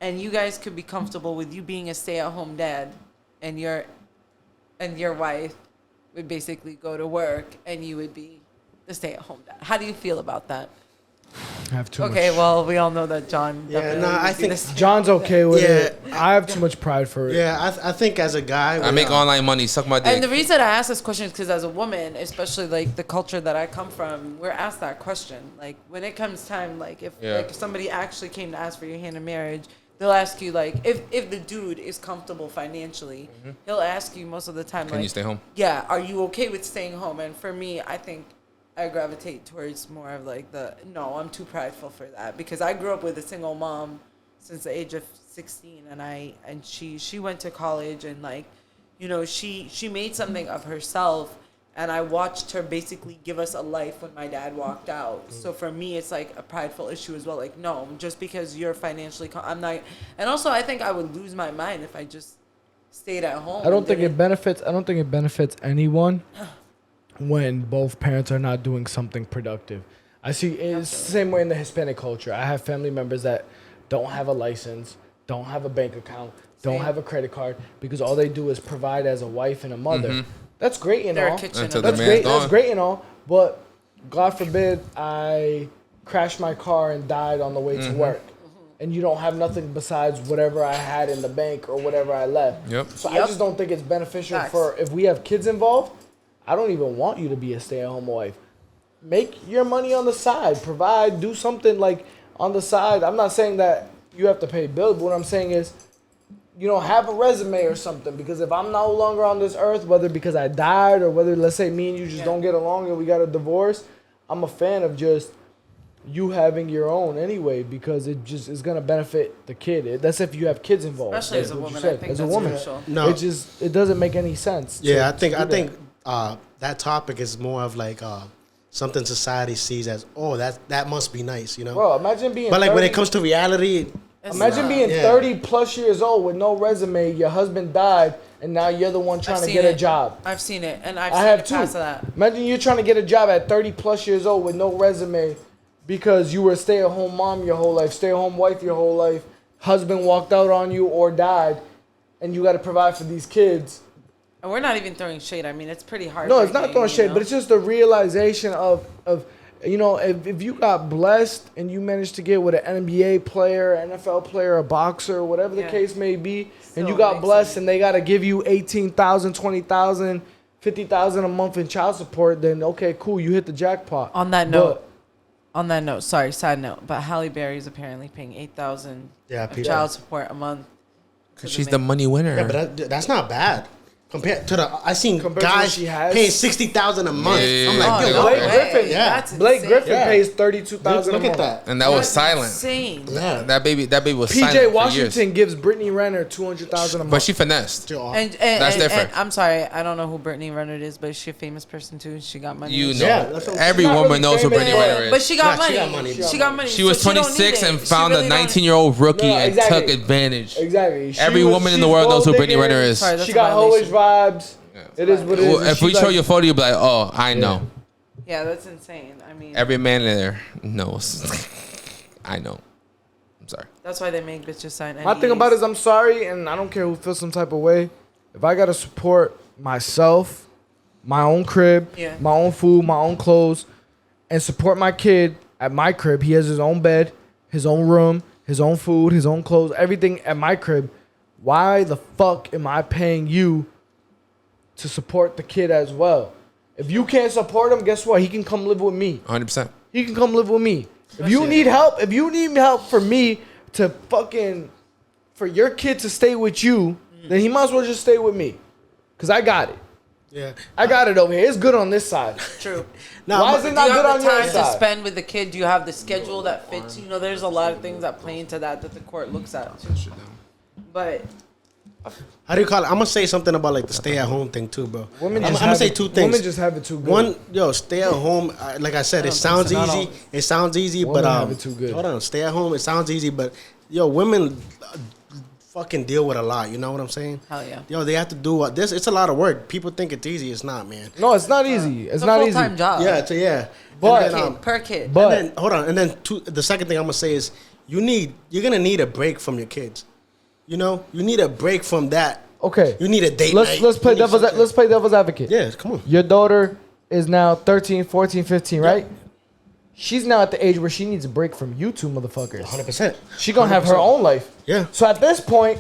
and you guys could be comfortable with you being a stay-at-home dad, and your wife would basically go to work, and you would be the stay-at-home dad. How do you feel about that? I have too Okay, much. well, we all know that John. Yeah, definitely no, would I be think the stay- John's okay with Yeah, it. I have too much pride for it. yeah, I think as a guy, I make online money. Suck my dick. And the reason I ask this question is because as a woman, especially like the culture that I come from, we're asked that question. Like when it comes time, like if somebody actually came to ask for your hand in marriage, they'll ask you like if the dude is comfortable financially, he'll ask you most of the time Can like, you stay home? yeah, are you okay with staying home? And for me, I think I gravitate towards more of like no, I'm too prideful for that because I grew up with a single mom since the age of 16, and she went to college and like, she made something of herself, and I watched her basically give us a life when my dad walked out. So for me, it's like a prideful issue as well. Like, no, just because you're financially, I'm not. And also, I think I would lose my mind if I just stayed at home. I don't and think didn't- it benefits anyone when both parents are not doing something productive. I see it's the same way in the Hispanic culture. I have family members that don't have a license, don't have a bank account, don't have a credit card because all they do is provide as a wife and a mother. That's great and all. Until That's great and all. But God forbid I crashed my car and died on the way to work. And you don't have nothing besides whatever I had in the bank or whatever I left. So I just don't think it's beneficial for if we have kids involved. I don't even want you to be a stay-at-home wife. Make your money on the side. Provide. Do something like on the side. I'm not saying that you have to pay bills, but what I'm saying is, you know, have a resume or something. Because if I'm no longer on this earth, whether because I died or whether, let's say, me and you just don't get along and we got a divorce, I'm a fan of just you having your own anyway, because it just is gonna benefit the kid. That's if you have kids involved. Especially as a woman, I think as a that's woman, crucial. No. it doesn't make any sense. Yeah, I think that topic is more of like something society sees as, oh, that must be nice, you know. Bro, imagine being. But like 30, when it comes to reality, imagine being 30 plus years old with no resume. Your husband died, and now you're the one trying to get a job. I've seen it, and I I've have seen too. it past that. Imagine you're trying to get a job at 30 plus years old with no resume because you were a stay-at-home mom your whole life, stay-at-home wife your whole life. Husband walked out on you or died, and you got to provide for these kids. And we're not even throwing shade. I mean, it's pretty hard. No, it's not throwing shade, but it's just the realization of you know, if you got blessed and you managed to get with an NBA player, NFL player, a boxer, whatever the case may be, and you got blessed and they got to give you $18,000, $20,000, $50,000 a month in child support, then okay, cool, you hit the jackpot. On that note, sorry, side note, but Halle Berry is apparently paying $8,000 of child support a month. Because she's the money winner. yeah, but that's not bad. Compared to I seen Compared to guys what she has? paying $60,000 a month. Yeah. I'm like, Oh, yo, no Blake way. Griffin, That's Blake insane. Griffin Yeah. pays $32,000 a look month. at that. And that was That's silent. Insane. Yeah. That baby was silent PJ for Washington years. gives Brittany Renner $200,000 a month. But she finessed. And That's different. And I'm sorry, I don't know who Brittany Renner is, but is she a famous person too? She got money. You know, Yeah, that's what- every She's not woman really knows who famous, Brittany Renner is. But she got Yeah, she money. got money. She got money. She was So don't need 26 it. and She found really a don't- 19-year-old rookie No, and exactly. took advantage. Exactly. Every woman in the world knows who Brittany Renner is. Sorry, that's She a got hoish violation. vibes. It is what it is. Well, if we show you a photo, you'll be like, oh, I know. Yeah, that's insane. I mean, Every man in there knows. I know. I'm sorry. that's why they make bitches sign. My thing about it is I'm sorry, and I don't care who feels some type of way. If I gotta support myself, my own crib, my own food, my own clothes, and support my kid at my crib, he has his own bed, his own room, his own food, his own clothes, everything at my crib. Why the fuck am I paying you to support the kid as well? If you can't support him, guess what? He can come live with me. 100%. He can come live with me. If you need help for me to for your kid to stay with you, then he might as well just stay with me. Cause I got it. Yeah. I got it over here. It's good on this side. True. Now, Why is it Do not you good have on the your time to side? spend with the kid? Do you have the schedule that fits? You know, there's a lot of things that play into that the court looks at. But how do you call it? I'm gonna say something about like the stay at home thing too, bro. Women I'm just gonna have say it- two things. Women just have it too good. One, stay at home. Like I said, it sounds so. Not easy. all- It sounds easy, Women but have it too good. hold on, stay at home. It sounds easy, but women fucking deal with a lot. You know what I'm saying? hell yeah. They have to do this. It's a lot of work. People think it's easy. It's not, man. No, it's not easy. It's It's a not full-time easy. job. Yeah. But- And then, Per kid. But and then, hold on. And then the second thing I'm gonna say is you're gonna need a break from your kids. You need a break from that. okay, You need a date let's night. play You need devil's something. let's play devil's advocate. Yeah, come on. Your daughter is now 13, 14, 15, right? She's now at the age where she needs a break from you two motherfuckers. 100%. She gonna have her own life. Yeah. So at this point,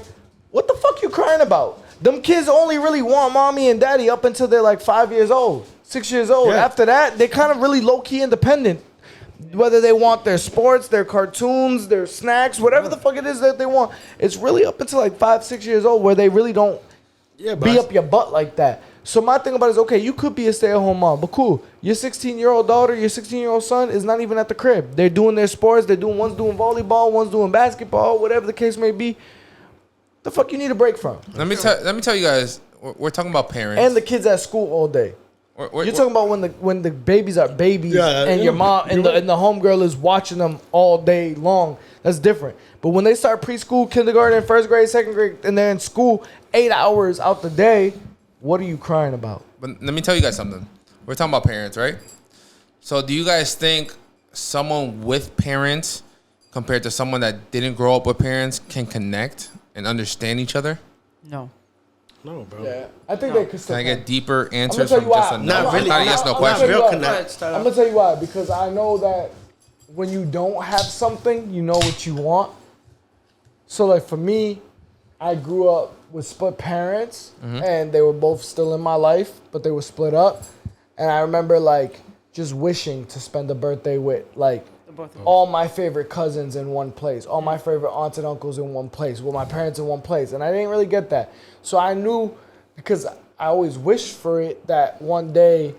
what the fuck you crying about? Them kids only really want mommy and daddy up until they're like 5 years old, 6 years old. Yeah. After that, they kind of really low-key independent. Whether they want their sports, their cartoons, their snacks, whatever the fuck it is that they want. It's really up until like 5, 6 years old where they really don't Yeah, be up your butt like that. So my thing about it is, okay, you could be a stay-at-home mom, but cool. Your 16-year-old daughter, your 16-year-old son is not even at the crib. They're doing their sports. One's doing volleyball, one's doing basketball, whatever the case may be. The fuck you need a break from? Let me tell you guys, we're talking about parents. And the kids at school all day. You're talking about when the babies are babies and your mom and the homegirl is watching them all day long. That's different. But when they start preschool, kindergarten, first grade, second grade, and they're in school 8 hours out the day, what are you crying about? But let me tell you guys something. We're talking about parents, right? So do you guys think someone with parents compared to someone that didn't grow up with parents can connect and understand each other? No. No, bro. Yeah, I think they could Can still. I get deeper answers tell from you just why. a no? Not really. Not a yes, no I'm question. gonna Real tell you why. connect. I'm gonna tell you why, because I know that when you don't have something, you know what you want. So like for me, I grew up with split parents, and they were both still in my life, but they were split up. And I remember like just wishing to spend a birthday with like all my favorite cousins in one place, all my favorite aunts and uncles in one place, with my parents in one place, and I didn't really get that. So I knew, because I always wished for it, that one day,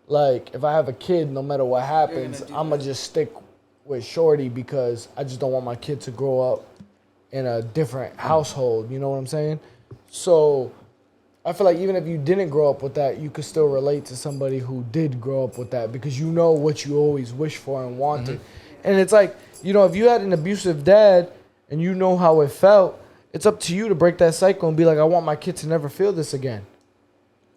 like if I have a kid, no matter what happens, I'm gonna just stick with Shorty, because I just don't want my kid to grow up in a different household. You know what I'm saying? So I feel like even if you didn't grow up with that, you could still relate to somebody who did grow up with that, because you know what you always wished for and wanted. And it's like, you know, if you had an abusive dad and you know how it felt, it's up to you to break that cycle and be like, I want my kid to never feel this again.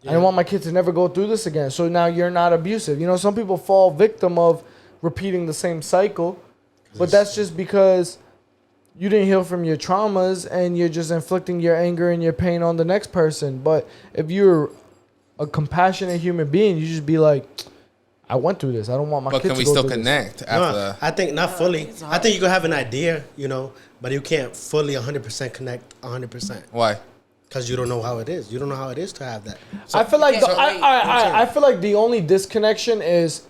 I want my kid to never go through this again. So now you're not abusive. You know, some people fall victim of repeating the same cycle, but that's just because you didn't heal from your traumas and you're just inflicting your anger and your pain on the next person. But if you're a compassionate human being, you just be like, I went through this. I don't want my But kid can to we go still through connect No, after? I think not fully. I think you can have an idea, you know, but you can't fully 100% connect 100% Why? because you don't know how it is. You don't know how it is to have that. this. I feel like So- I feel like the only disconnection is,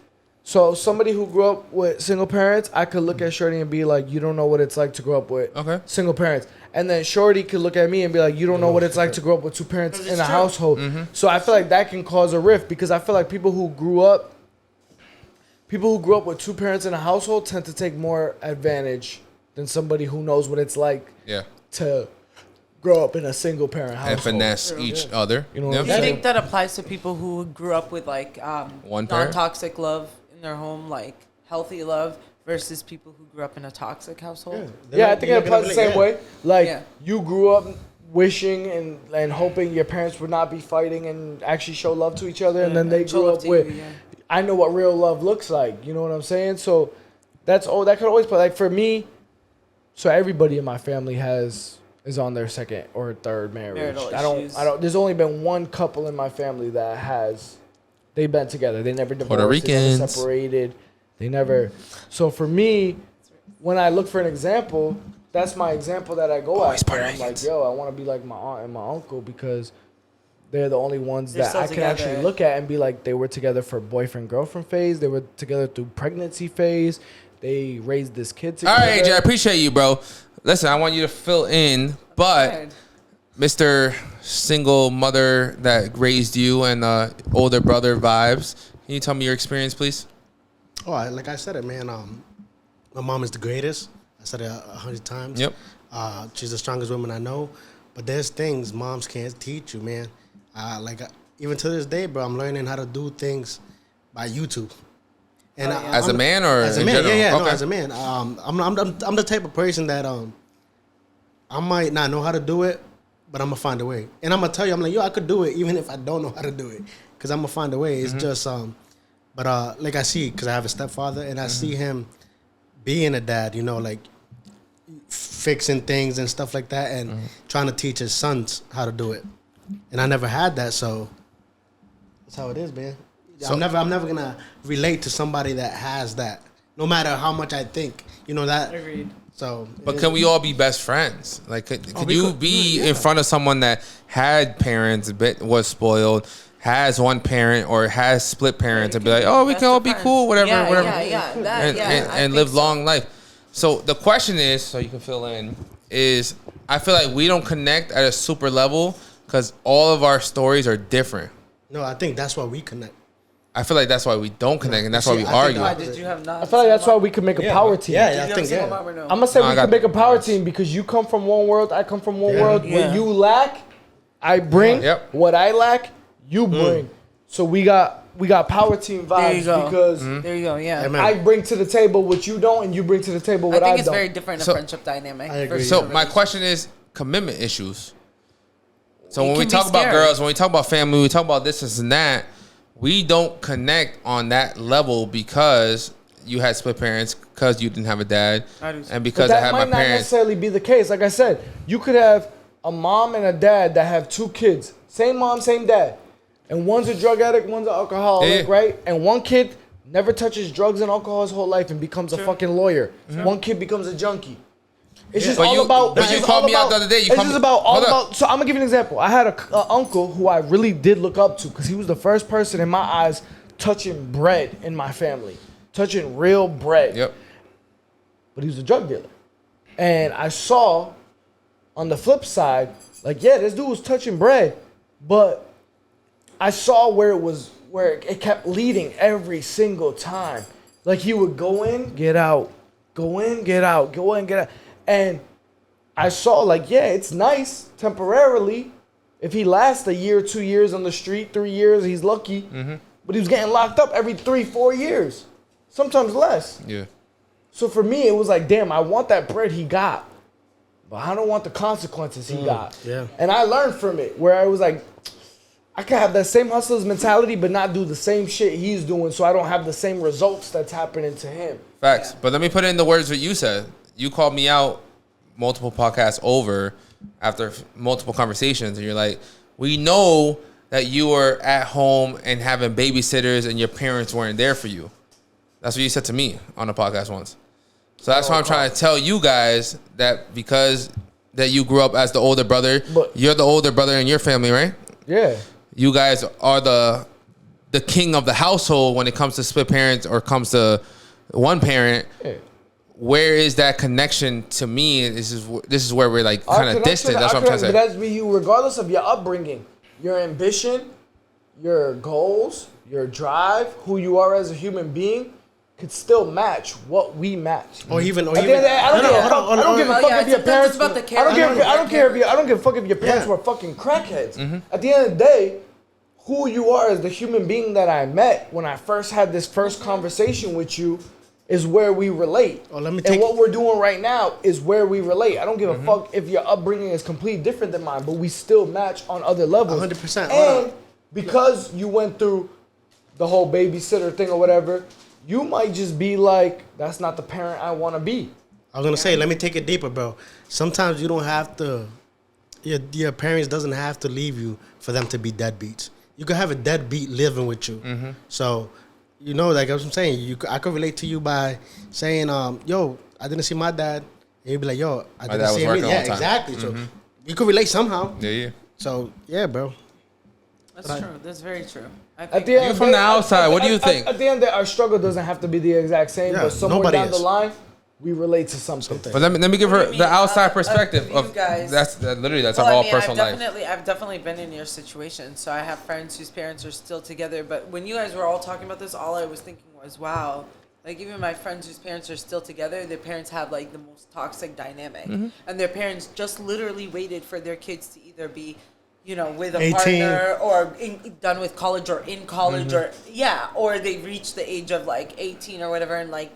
so somebody who grew up with single parents, I could look at Shorty and be like, you don't know what it's like to grow up with Okay. single parents. And then Shorty could look at me and be like, you don't know what it's like to grow up with two parents Because in it's a true. household. So I feel like that can cause a rift, because I feel like people who grew up with two parents in a household tend to take more advantage than somebody who knows what it's like Yeah. to grow up in a single parent household. And finesse each other. You know what Yep. I'm Do you saying? think that applies to people who grew up with like One parent? non-toxic love in their home, like healthy love, versus people who grew up in a toxic household? Yeah, I think it applies the same way. Like Yeah. you grew up wishing and hoping your parents would not be fighting and actually show love to each other, and then they Show grew love up to with, you, yeah. I know what real love looks like. You know what I'm saying? So that could always play. Like for me, so everybody in my family is on their second or third marriage. Marital I issues. don't. There's only been one couple in my family that has. They've been together. They never divorced. Puerto They never Ricans. separated. They never. So for me, when I look for an example, that's my example that I go after. Puerto I'm like, Ricans. yo, I want to be like my aunt and my uncle, because they're the only ones They're that still I can together. actually look at and be like, they were together for boyfriend-girlfriend phase. They were together through pregnancy phase. They raised this kid All together. right, AJ, I appreciate you, bro. Listen, I want you to fill in, but Good. Mr. Single mother that raised you and older brother vibes, can you tell me your experience, please? Oh, like I said it, man. My mom is the greatest. I said it 100 times. Yep. She's the strongest woman I know. But there's things moms can't teach you, man. Even to this day, bro, I'm learning how to do things by YouTube. And As a man or as a in man, general? yeah, no, Okay. as a man. I'm the type of person that I might not know how to do it, but I'm gonna find a way. And I'm gonna tell you, I'm like, yo, I could do it even if I don't know how to do it, because I'm gonna find a way. It's just but like I see, because I have a stepfather, and I see him being a dad, you know, like fixing things and stuff like that, and trying to teach his sons how to do it. And I never had that, so that's how it is, man. So- I'm never gonna relate to somebody that has that, no matter how much I think, you know that. Agreed. So, But can we all be best friends? Like, could we you could. be Yeah. in front of someone that had parents, was spoiled, has one parent, or has split parents, and be like, oh, we Best can all of be friends. cool, whatever, Yeah, whatever, yeah, that, and, yeah, and, I and think live so. long life. So the question is, so you can fill in, is I feel like we don't connect at a super level because all of our stories are different. no, I think that's why we connect. I feel like that's why we don't connect, and that's why See, we I think argue. Why did you have not? I feel like that's why we could make a power team. Yeah, I think I'm I'm gonna say No, I we got can make a that. power team, because you come from one world, I come from one Yeah. world. Yeah. What you lack, I bring. Yep. What I lack, you bring. So we got power team There you vibes, go. because There you go. Yeah. Amen. I bring to the table what you don't, and you bring to the table I what I, think it's don't. very different in So- a friendship dynamic. I agree. versus So a my relationship. question is commitment issues. So It when we can be talk about scary. girls, when we talk about family, we talk about this and that, we don't connect on that level because you had split parents because you didn't have a dad, I do. and But because I that had might my not parents. necessarily be the case. Like I said, you could have a mom and a dad that have 2 kids, same mom, same dad, and one's a drug addict, one's an alcoholic, Yeah. right? And one kid never touches drugs and alcohol his whole life and becomes a fucking lawyer. Mm-hmm. One kid becomes a junkie. It's just But all you- about. but it's you just called all me out about- the other day. You It's called just me- about all hold up. about. So I'm gonna give you an example. I had a uncle who I really did look up to because he was the first person in my eyes touching bread in my family, touching real bread. Yep. But he was a drug dealer. And I saw on the flip side, like, yeah, this dude was touching bread, but I saw where it kept leading every single time. Like he would go in, get out, go in, get out, go in, get out. And I saw like, yeah, it's nice temporarily. If he lasts a year, 2 years on the street, 3 years, he's lucky. But he was getting locked up every 3-4 years, sometimes less. Yeah. So for me, it was like, damn, I want that bread he got, but I don't want the consequences he got. yeah. And I learned from it where I was like, I can have that same hustler's mentality, but not do the same shit he's doing, so I don't have the same results that's happening to him. Facts. But let me put it in the words what you said. You called me out multiple podcasts over after multiple conversations, and you're like, we know that you were at home and having babysitters and your parents weren't there for you. That's what you said to me on the podcast once. So that's why I'm trying to tell you guys that because that you grew up as the older brother, But- you're the older brother in your family, right? Yeah. You guys are the king of the household when it comes to split parents or comes to one parent. Yeah. Where is that connection to me? This is where we're like kind of distant. That's what I'm trying to But say. that's be you, regardless of your upbringing, your ambition, your goals, your drive, who you are as a human being, could still match what we match. Or even, At the end of the day, I don't give a fuck. I don't give a Oh, fuck yeah, if your it's parents. about the I don't give. character. I don't care if you. I don't give a fuck if your parents Yeah. were fucking crackheads. Mm-hmm. At the end of the day, who you are as the human being that I met when I first had this first conversation with you is where we relate. Oh, let me and take- what we're doing right now is where we relate. I don't give Mm-hmm. a fuck if your upbringing is completely different than mine, but we still match on other levels. 100%. Hold And on. because you went through the whole babysitter thing or whatever, you might just be like, that's not the parent I want to be. I was gonna say, let me take it deeper, bro. Sometimes you don't have to. Your parents doesn't have to leave you for them to be deadbeats. You could have a deadbeat living with you. So, you know, like I'm saying, I could relate to you by saying, "Yo, I didn't see my dad," and you'd be like, "Yo, I My didn't dad was see him." working all Yeah, the time. exactly. So you could relate somehow. Yeah. So yeah, bro. That's true. That's very true. I At think the end You of from the the day- outside, what do you think? At the end of the day, our struggle doesn't have to be the exact same, Yeah, but somewhere nobody down is. the line, we relate to something. But let me give What do her you mean? the outside Of perspective you of guys. that's literally that's Well, our I all mean, personal life. I've definitely been in your situation. So I have friends whose parents are still together. But when you guys were all talking about this, all I was thinking was, wow. Like even my friends whose parents are still together, their parents have like the most toxic dynamic, and their parents just literally waited for their kids to either be, you know, with a 18. partner or done with college or in college or or they reached the age of like 18 or whatever, and like,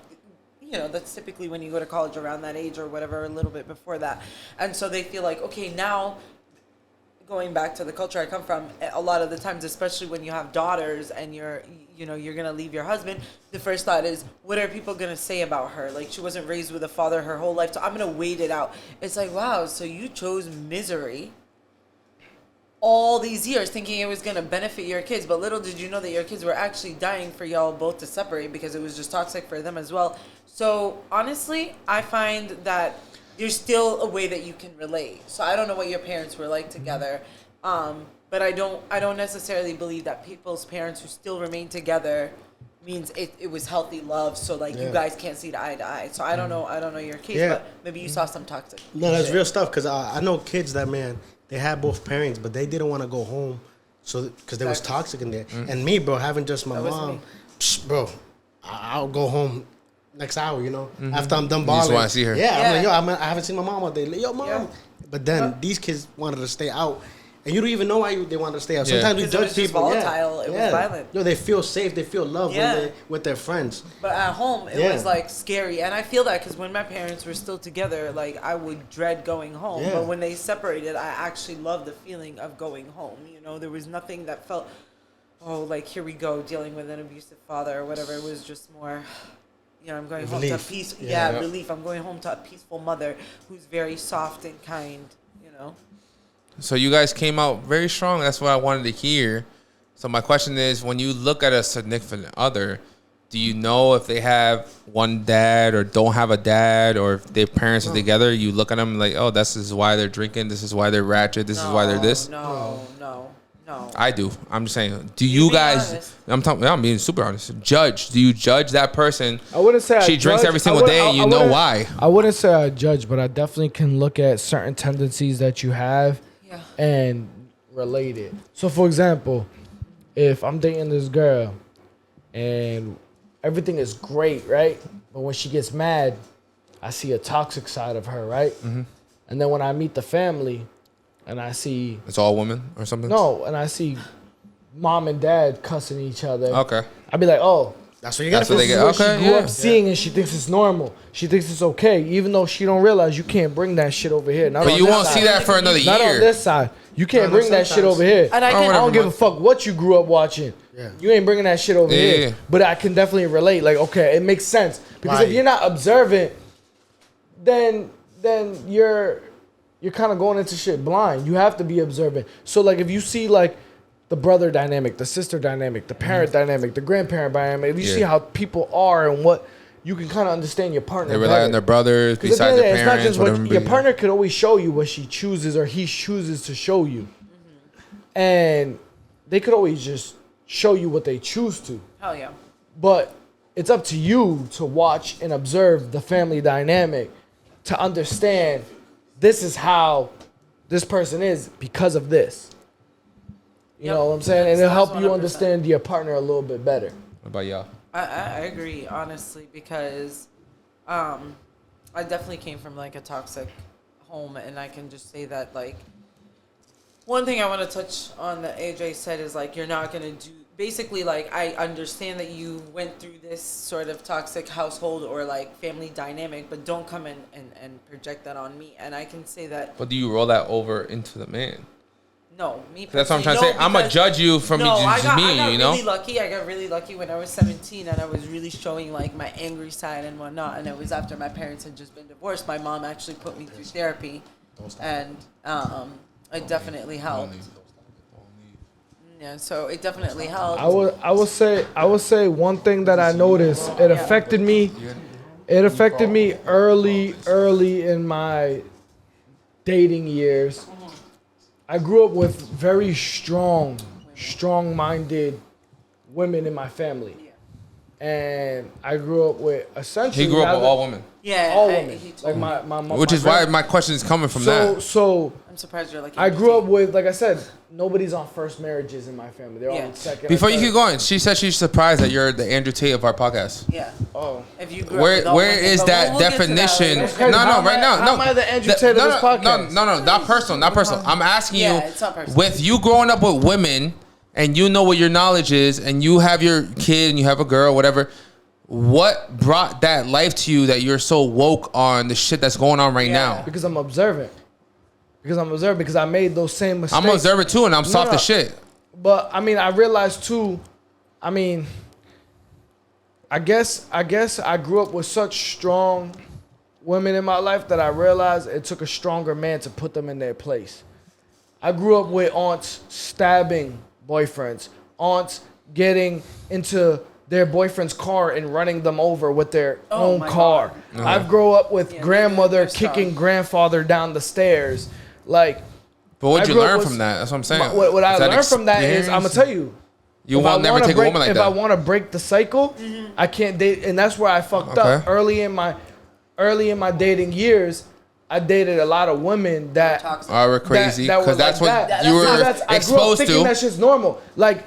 you know, that's typically when you go to college around that age or whatever, a little bit before that, and so they feel like, okay, now. Going back to the culture I come from, a lot of the times, especially when you have daughters and you're gonna leave your husband, the first thought is, what are people gonna say about her? Like, she wasn't raised with a father her whole life, so I'm gonna wait it out. It's like, wow, so you chose misery all these years thinking it was gonna benefit your kids, but little did you know that your kids were actually dying for y'all both to separate because it was just toxic for them as well. So honestly, I find that there's still a way that you can relate. So I don't know what your parents were like together, but I don't necessarily believe that people's parents who still remain together means it was healthy love. So like you guys can't see eye to eye. So I don't know your case, Yeah. but maybe you saw some toxic. No, that's shit. real stuff. Cause I know kids that, man, they had both parents, but they didn't want to go home, so because there was Facts. toxic in there. And me, bro, having just my That was mom, me. bro, I'll go home next hour. You know, after I'm done You balling. just wanna see her. Yeah, I'm Yeah. like, yo, I haven't seen my mom all day. Like, yo, mom. Yeah. But then these kids wanted to stay out. And you don't even know why they wanted to stay out. Yeah. Sometimes we 'Cause it judge was just people. volatile. It was violent. Yo, they feel safe. They feel love Yeah. when they with their friends. But at home, it Yeah. was like scary, and I feel that because when my parents were still together, like I would dread going home. Yeah. But when they separated, I actually loved the feeling of going home. You know, there was nothing that felt, oh, like here we go dealing with an abusive father or whatever. It was just more, you know, I'm going home to Relief. a peace. Yeah. Yeah, relief. I'm going home to a peaceful mother who's very soft and kind. You know. So you guys came out very strong. That's what I wanted to hear. So my question is, when you look at a significant other, do you know if they have one dad or don't have a dad, or if their parents are together? You look at them like, oh, this is why they're drinking. This is why they're ratchet. This is why they're this. No. I do. I'm just saying. Do you guys? honest. I'm being super honest. Judge. Do you judge that person? I wouldn't say She I drinks judge. every single day, and you know why. I wouldn't say I judge, but I definitely can look at certain tendencies that you have Yeah. and relate it. So, for example, if I'm dating this girl and everything is great, right? But when she gets mad, I see a toxic side of her, right? Mm-hmm. And then when I meet the family and I see... It's all women or something? No, and I see mom and dad cussing each other. Okay. I'd be like, oh... That's what you That's got. what they This get. is what Okay, she grew yeah. up seeing, and she thinks it's normal. She thinks it's okay, even though she don't realize you can't bring that shit over here. Not But on you this won't side. see that for another Not on year. this side. You can't No, bring that shit sometimes. over here. And I I can- don't give a whatever, fuck what you grew up watching. Yeah. You ain't bringing that shit over Yeah, here. yeah. But I can definitely relate. Like, okay, it makes sense because Right. if you're not observant, then you're kind of going into shit blind. You have to be observant. So like, if you see like the brother dynamic, the sister dynamic, the parent dynamic, the grandparent dynamic, if you Yeah. see how people are and what, you can kind of understand your partner. They rely better. on their brothers Because besides their it's not parents. just what Whatever. your partner could always show you what she chooses or he chooses to show you, and they could always just show you what they choose to. Hell yeah. But it's up to you to watch and observe the family dynamic to understand this is how this person is because of this. You Yep. know what I'm saying? And it'll help you 100%. understand your partner a little bit better. What about y'all? I agree, honestly, because I definitely came from like a toxic home, and I can just say that like one thing I want to touch on that AJ said is like you're not gonna do basically like I understand that you went through this sort of toxic household or like family dynamic, but don't come in and project that on me. And I can say that But do you roll that over into the man? no, me. That's what I'm trying to personally, say. no, I'm gonna because- judge you from No, I got me, you know? really lucky. I got really lucky when I was 17 and I was really showing like my angry side and whatnot. And it was after my parents had just been divorced. My mom actually put me through therapy, and it definitely helped. Yeah, so it definitely helped. I would say one thing that I noticed, it affected me. It affected me early in my dating years. I grew up with very strong-minded women in my family, and I grew up with essentially. He grew up with all women, Yeah, all I- women. he told Like me. my which my is why grand- my question is coming from that. So I'm surprised you're like. I grew up with, like I said, nobody's on first marriages in my family. They're Yeah. on second. Before or you third. keep going, she said she's surprised that you're the Andrew Tate of our podcast. Yeah. Oh. If you grew up with all Where women, is but that we'll get to that definition? later. That's crazy. No, How am right I- now, how no. am I the Andrew Th- Tate of no, this no, podcast? No, not personal, not personal. I'm asking Yeah, you, it's not personal. with you growing up with women, and you know what your knowledge is, and you have your kid, and you have a girl, whatever. What brought that life to you that you're so woke on the shit that's going on right now? Because I'm observant. Because I made those same mistakes. I'm observant too, and I'm soft no. as shit. But I mean, I realized too. I mean, I guess I grew up with such strong women in my life that I realized it took a stronger man to put them in their place. I grew up with aunts stabbing boyfriends, aunts getting into their boyfriend's car and running them over with their own my car. God. I've grown up with Yeah, grandmother they're strong. kicking grandfather down the stairs. Like, But what'd I you grew up learn with- from that? That's what I'm saying. what I Is that learned from that is, I'm gonna experience? tell you, You if I won't never wanna take break, a woman like if that. I want to break the cycle, I can't date, and that's where I fucked up Okay. early in my dating years. I dated a lot of women that Toxic. We're crazy that were because that's like what that. you So were I grew up exposed thinking to. that shit's normal. Like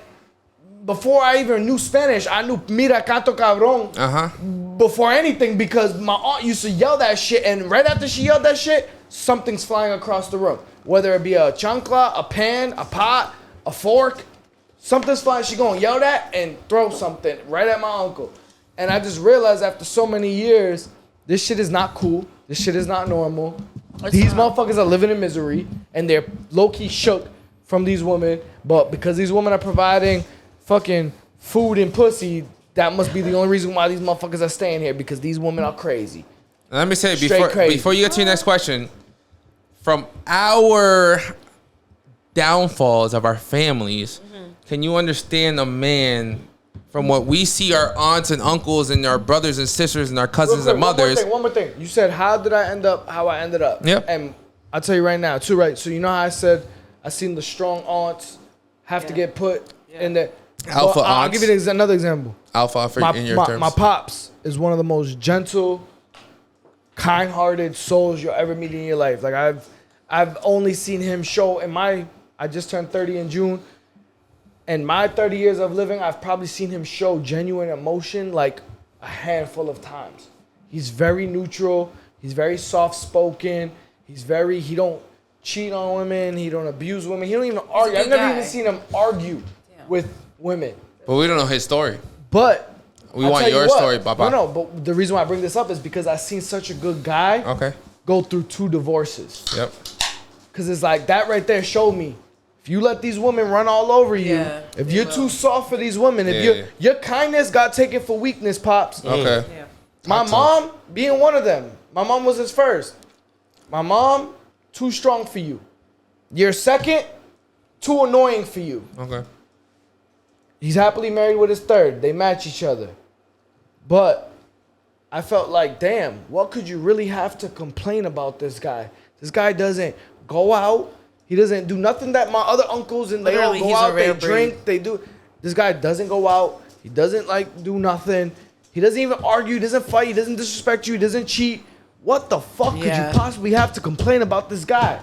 before I even knew Spanish, I knew "Mira canto cabrón" before anything because my aunt used to yell that shit, and right after she yelled that shit, something's flying across the room. Whether it be a chancla, a pan, a pot, a fork, something's flying. She gonna yell that and throw something right at my uncle. And I just realized after so many years, this shit is not cool. This shit is not normal. These motherfuckers are living in misery, and they're low-key shook from these women. But because these women are providing fucking food and pussy, that must be the only reason why these motherfuckers are staying here, because these women are crazy. And let me say, Straight crazy. before you get to your next question, from our downfalls of our families, can you understand a man from what we see our aunts and uncles and our brothers and sisters and our cousins and mothers? One more thing. You said, how did I end up how I ended up? Yep. And I'll tell you right now, too, right? So you know how I said I seen the strong aunts have to get put in the... Alpha I'll aunts. give you another example. Alpha in your terms. My pops is one of the most gentle, kind-hearted souls you'll ever meet in your life. Like I've only seen him show I just turned 30 in June. In my 30 years of living, I've probably seen him show genuine emotion like a handful of times. He's very neutral. He's very soft-spoken. He don't cheat on women. He don't abuse women. He don't even argue. I've never even seen him argue with women. But we don't know his story. But We want your story, Papa. No, but the reason why I bring this up is because I've seen such a good guy go through 2 divorces. Yep. Because it's like that right there showed me, if you let these women run all over you, if you're too soft for these women, if your kindness got taken for weakness, Pops. Okay. Yeah. My mom being one of them. My mom was his first. My mom, too strong for you. Your second, too annoying for you. Okay. He's happily married with his third. They match each other. But I felt like, damn, what could you really have to complain about this guy? This guy doesn't go out. He doesn't do nothing that my other uncles and they all Literally, go he's a out, they rare drink, breed. they do. This guy doesn't go out. He doesn't like do nothing. He doesn't even argue. He doesn't fight. He doesn't disrespect you. He doesn't cheat. What the fuck could you possibly have to complain about this guy?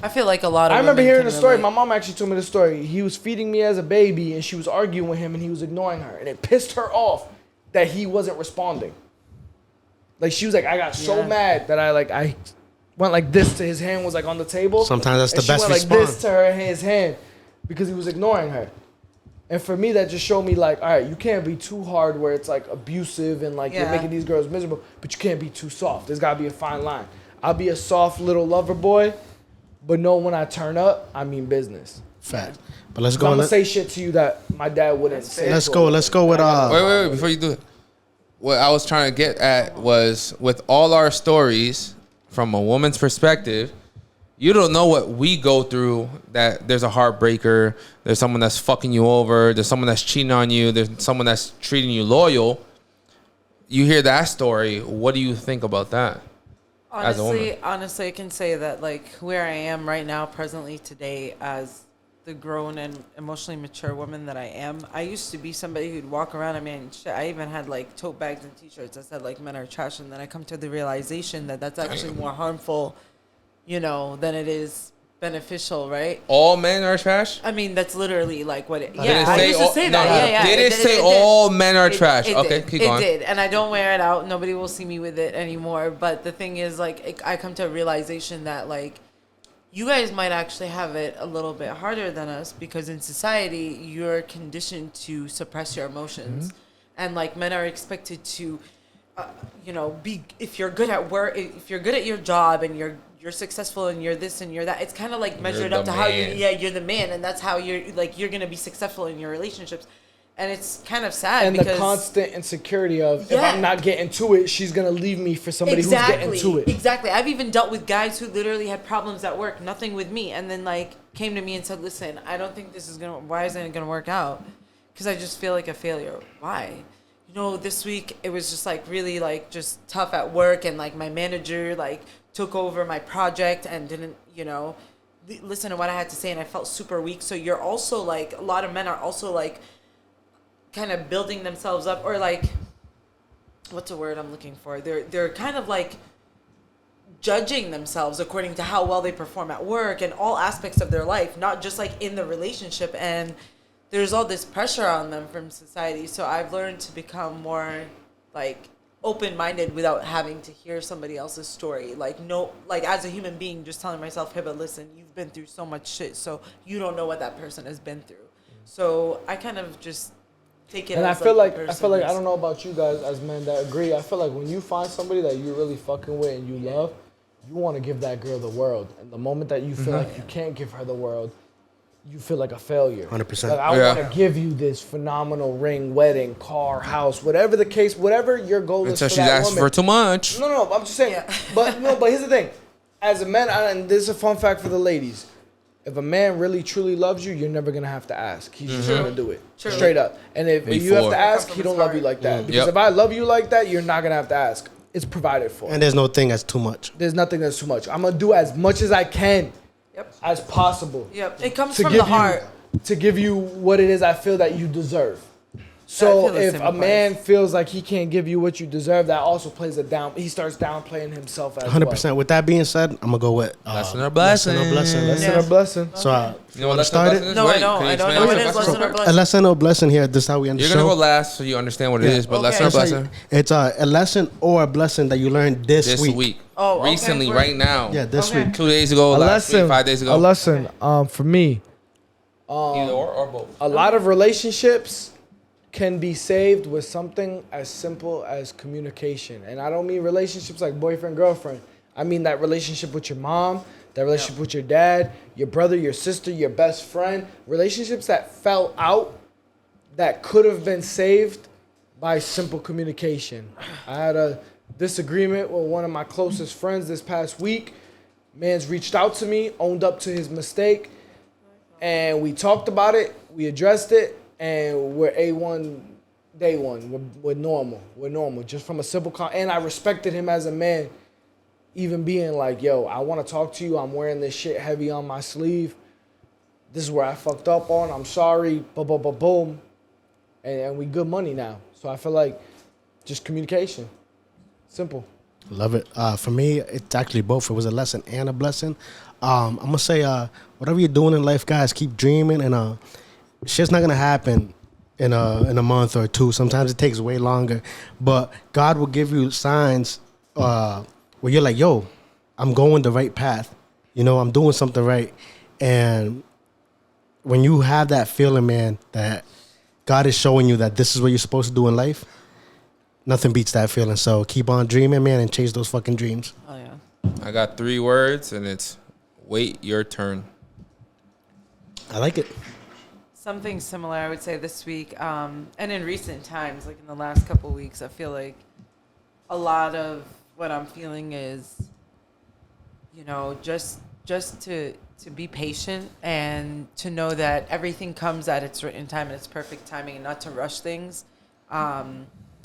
I feel like a lot of I remember women hearing can the story. relate. My mom actually told me the story. He was feeding me as a baby, and she was arguing with him, and he was ignoring her, and it pissed her off that he wasn't responding. Like she was like, I got so mad that I went like this to his hand was like on the table. Sometimes that's and the best she went like response. this to his hand because he was ignoring her. And for me, that just showed me like, all right, you can't be too hard where it's like abusive and like you're making these girls miserable, but you can't be too soft. There's gotta be a fine line. I'll be a soft little lover boy, but know when I turn up, I mean business. Fact. But let's I'm go. gonna say shit to you that my dad wouldn't say. Let's go with Wait, before you do it. What I was trying to get at was, with all our stories from a woman's perspective, you don't know what we go through, that there's a heartbreaker, there's someone that's fucking you over, there's someone that's cheating on you, there's someone that's treating you loyal. You hear that story, what do you think about that? As a woman? Honestly, I can say that like where I am right now, presently today, as the grown and emotionally mature woman that I am, I used to be somebody who'd walk around. I mean, shit, I even had like tote bags and T-shirts that said like men are trash, and then I come to the realization that that's actually more harmful, than it is beneficial, right? All men are trash? I mean, that's literally like what it. Did it Yeah, I say used to all- say no, that. Yeah. Did it say did. all men are trash? It Okay, did. keep going. It did, and I don't wear it out. Nobody will see me with it anymore. But the thing is, like, I come to a realization that, like, you guys might actually have it a little bit harder than us because in society, you're conditioned to suppress your emotions. And, like, men are expected to, be, if you're good at work, if you're good at your job and you're successful and you're this and you're that, it's kind of like measured up to how you're the man, and that's how you're going to be successful in your relationships. And it's kind of sad And because the constant insecurity of, if I'm not getting to it, she's going to leave me for somebody who's getting to it. Exactly. I've even dealt with guys who literally had problems at work, nothing with me, and then like came to me and said, listen, I don't think this is why isn't it going to work out? Because I just feel like a failure. Why? This week it was just like really like just tough at work, and like my manager like took over my project and didn't, listen to what I had to say, and I felt super weak. So you're also like, a lot of men are also like kind of building themselves up, or like, what's a word I'm looking for? They're kind of like judging themselves according to how well they perform at work and all aspects of their life, not just like in the relationship. And there's all this pressure on them from society. So I've learned to become more like open-minded without having to hear somebody else's story. Like, no, like as a human being, just telling myself, hey, but listen, you've been through so much shit, so you don't know what that person has been through. So I kind of just take it. And as I feel like the I don't know about you guys as men that agree. I feel like when you find somebody that you're really fucking with and you love, you want to give that girl the world. And the moment that you feel like you can't give her the world, you feel like a failure. 100%. Like, I Yeah. want to give you this phenomenal ring, wedding, car, house, whatever the case, whatever your goal Until is for she's that asking woman. for too much. No, I'm just saying. Yeah. But here's the thing. As a man, and this is a fun fact for the ladies. If a man really truly loves you, you're never gonna have to ask. He's just gonna do it. True. Straight up. And if you have Before. to ask, Come he from don't his love you heart. like that. Because Yep. if I love you like that, you're not gonna have to ask. It's provided for. And there's no thing that's too much. There's nothing that's too much. I'm gonna do as much as I can, Yep. as possible, Yep. It comes to from give the heart. to give you what it is I feel that you deserve. I So feel the if same a man place. feels like he can't give you what you deserve, that also plays a down. He starts downplaying himself as 100%. With that being said, I'm gonna go with Lesson or blessing. Lesson or blessing. well. Lesson Yeah. or blessing. So You know what lesson or start blessing it. is? No, Wait, I don't. can you I don't explain know what it? it is. Lesson or A blessing. lesson or blessing here. This is how we end the You're show. gonna go last so you understand what it is, but Okay. lesson or That's how blessing It's a lesson or a blessing that you learned this week. Oh, okay. recently, We're- right now. Yeah, this Okay. week. 2 days ago, A last lesson. week, 5 days ago. A lesson. For me, Either or both. a lot of relationships can be saved with something as simple as communication. And I don't mean relationships like boyfriend, girlfriend. I mean that relationship with your mom, that relationship with your dad, your brother, your sister, your best friend. Relationships that fell out that could have been saved by simple communication. I had a disagreement with one of my closest friends this past week. Man's reached out to me, owned up to his mistake, and we talked about it, we addressed it, and we're A1 day one. We're normal. We're normal. Just from a simple and I respected him as a man, even being like, yo, I want to talk to you. I'm wearing this shit heavy on my sleeve. This is where I fucked up on. I'm sorry. Boom, boom, boom, boom. And we good money now. So I feel like just communication. Simple. Love it. For me, it's actually both. It was a lesson and a blessing. I'm gonna say, whatever you're doing in life, guys, keep dreaming, and shit's not gonna happen in a month or two. Sometimes it takes way longer, but God will give you signs where you're like, yo, I'm going the right path. You know, I'm doing something right. And when you have that feeling, man, that God is showing you that this is what you're supposed to do in life, nothing beats that feeling. So keep on dreaming, man, and chase those fucking dreams. Oh yeah. I got 3 words, and it's wait your turn. I like it. Something similar, I would say this week, and in recent times, like in the last couple of weeks, I feel like a lot of what I'm feeling is, you know, just to be patient and to know that everything comes at its written time and its perfect timing, and not to rush things,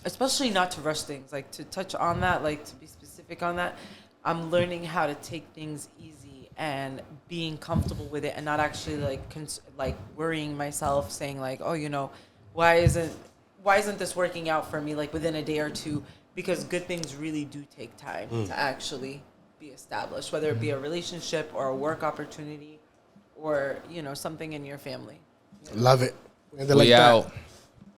especially not to rush things. Like, to touch on that, like to be specific on that, I'm learning how to take things easy and being comfortable with it, and not actually like worrying myself, saying like, oh, you know, why isn't this working out for me like within a day or two? Because good things really do take time to actually be established, whether it be a relationship or a work opportunity, or, you know, something in your family. Love it. And We out.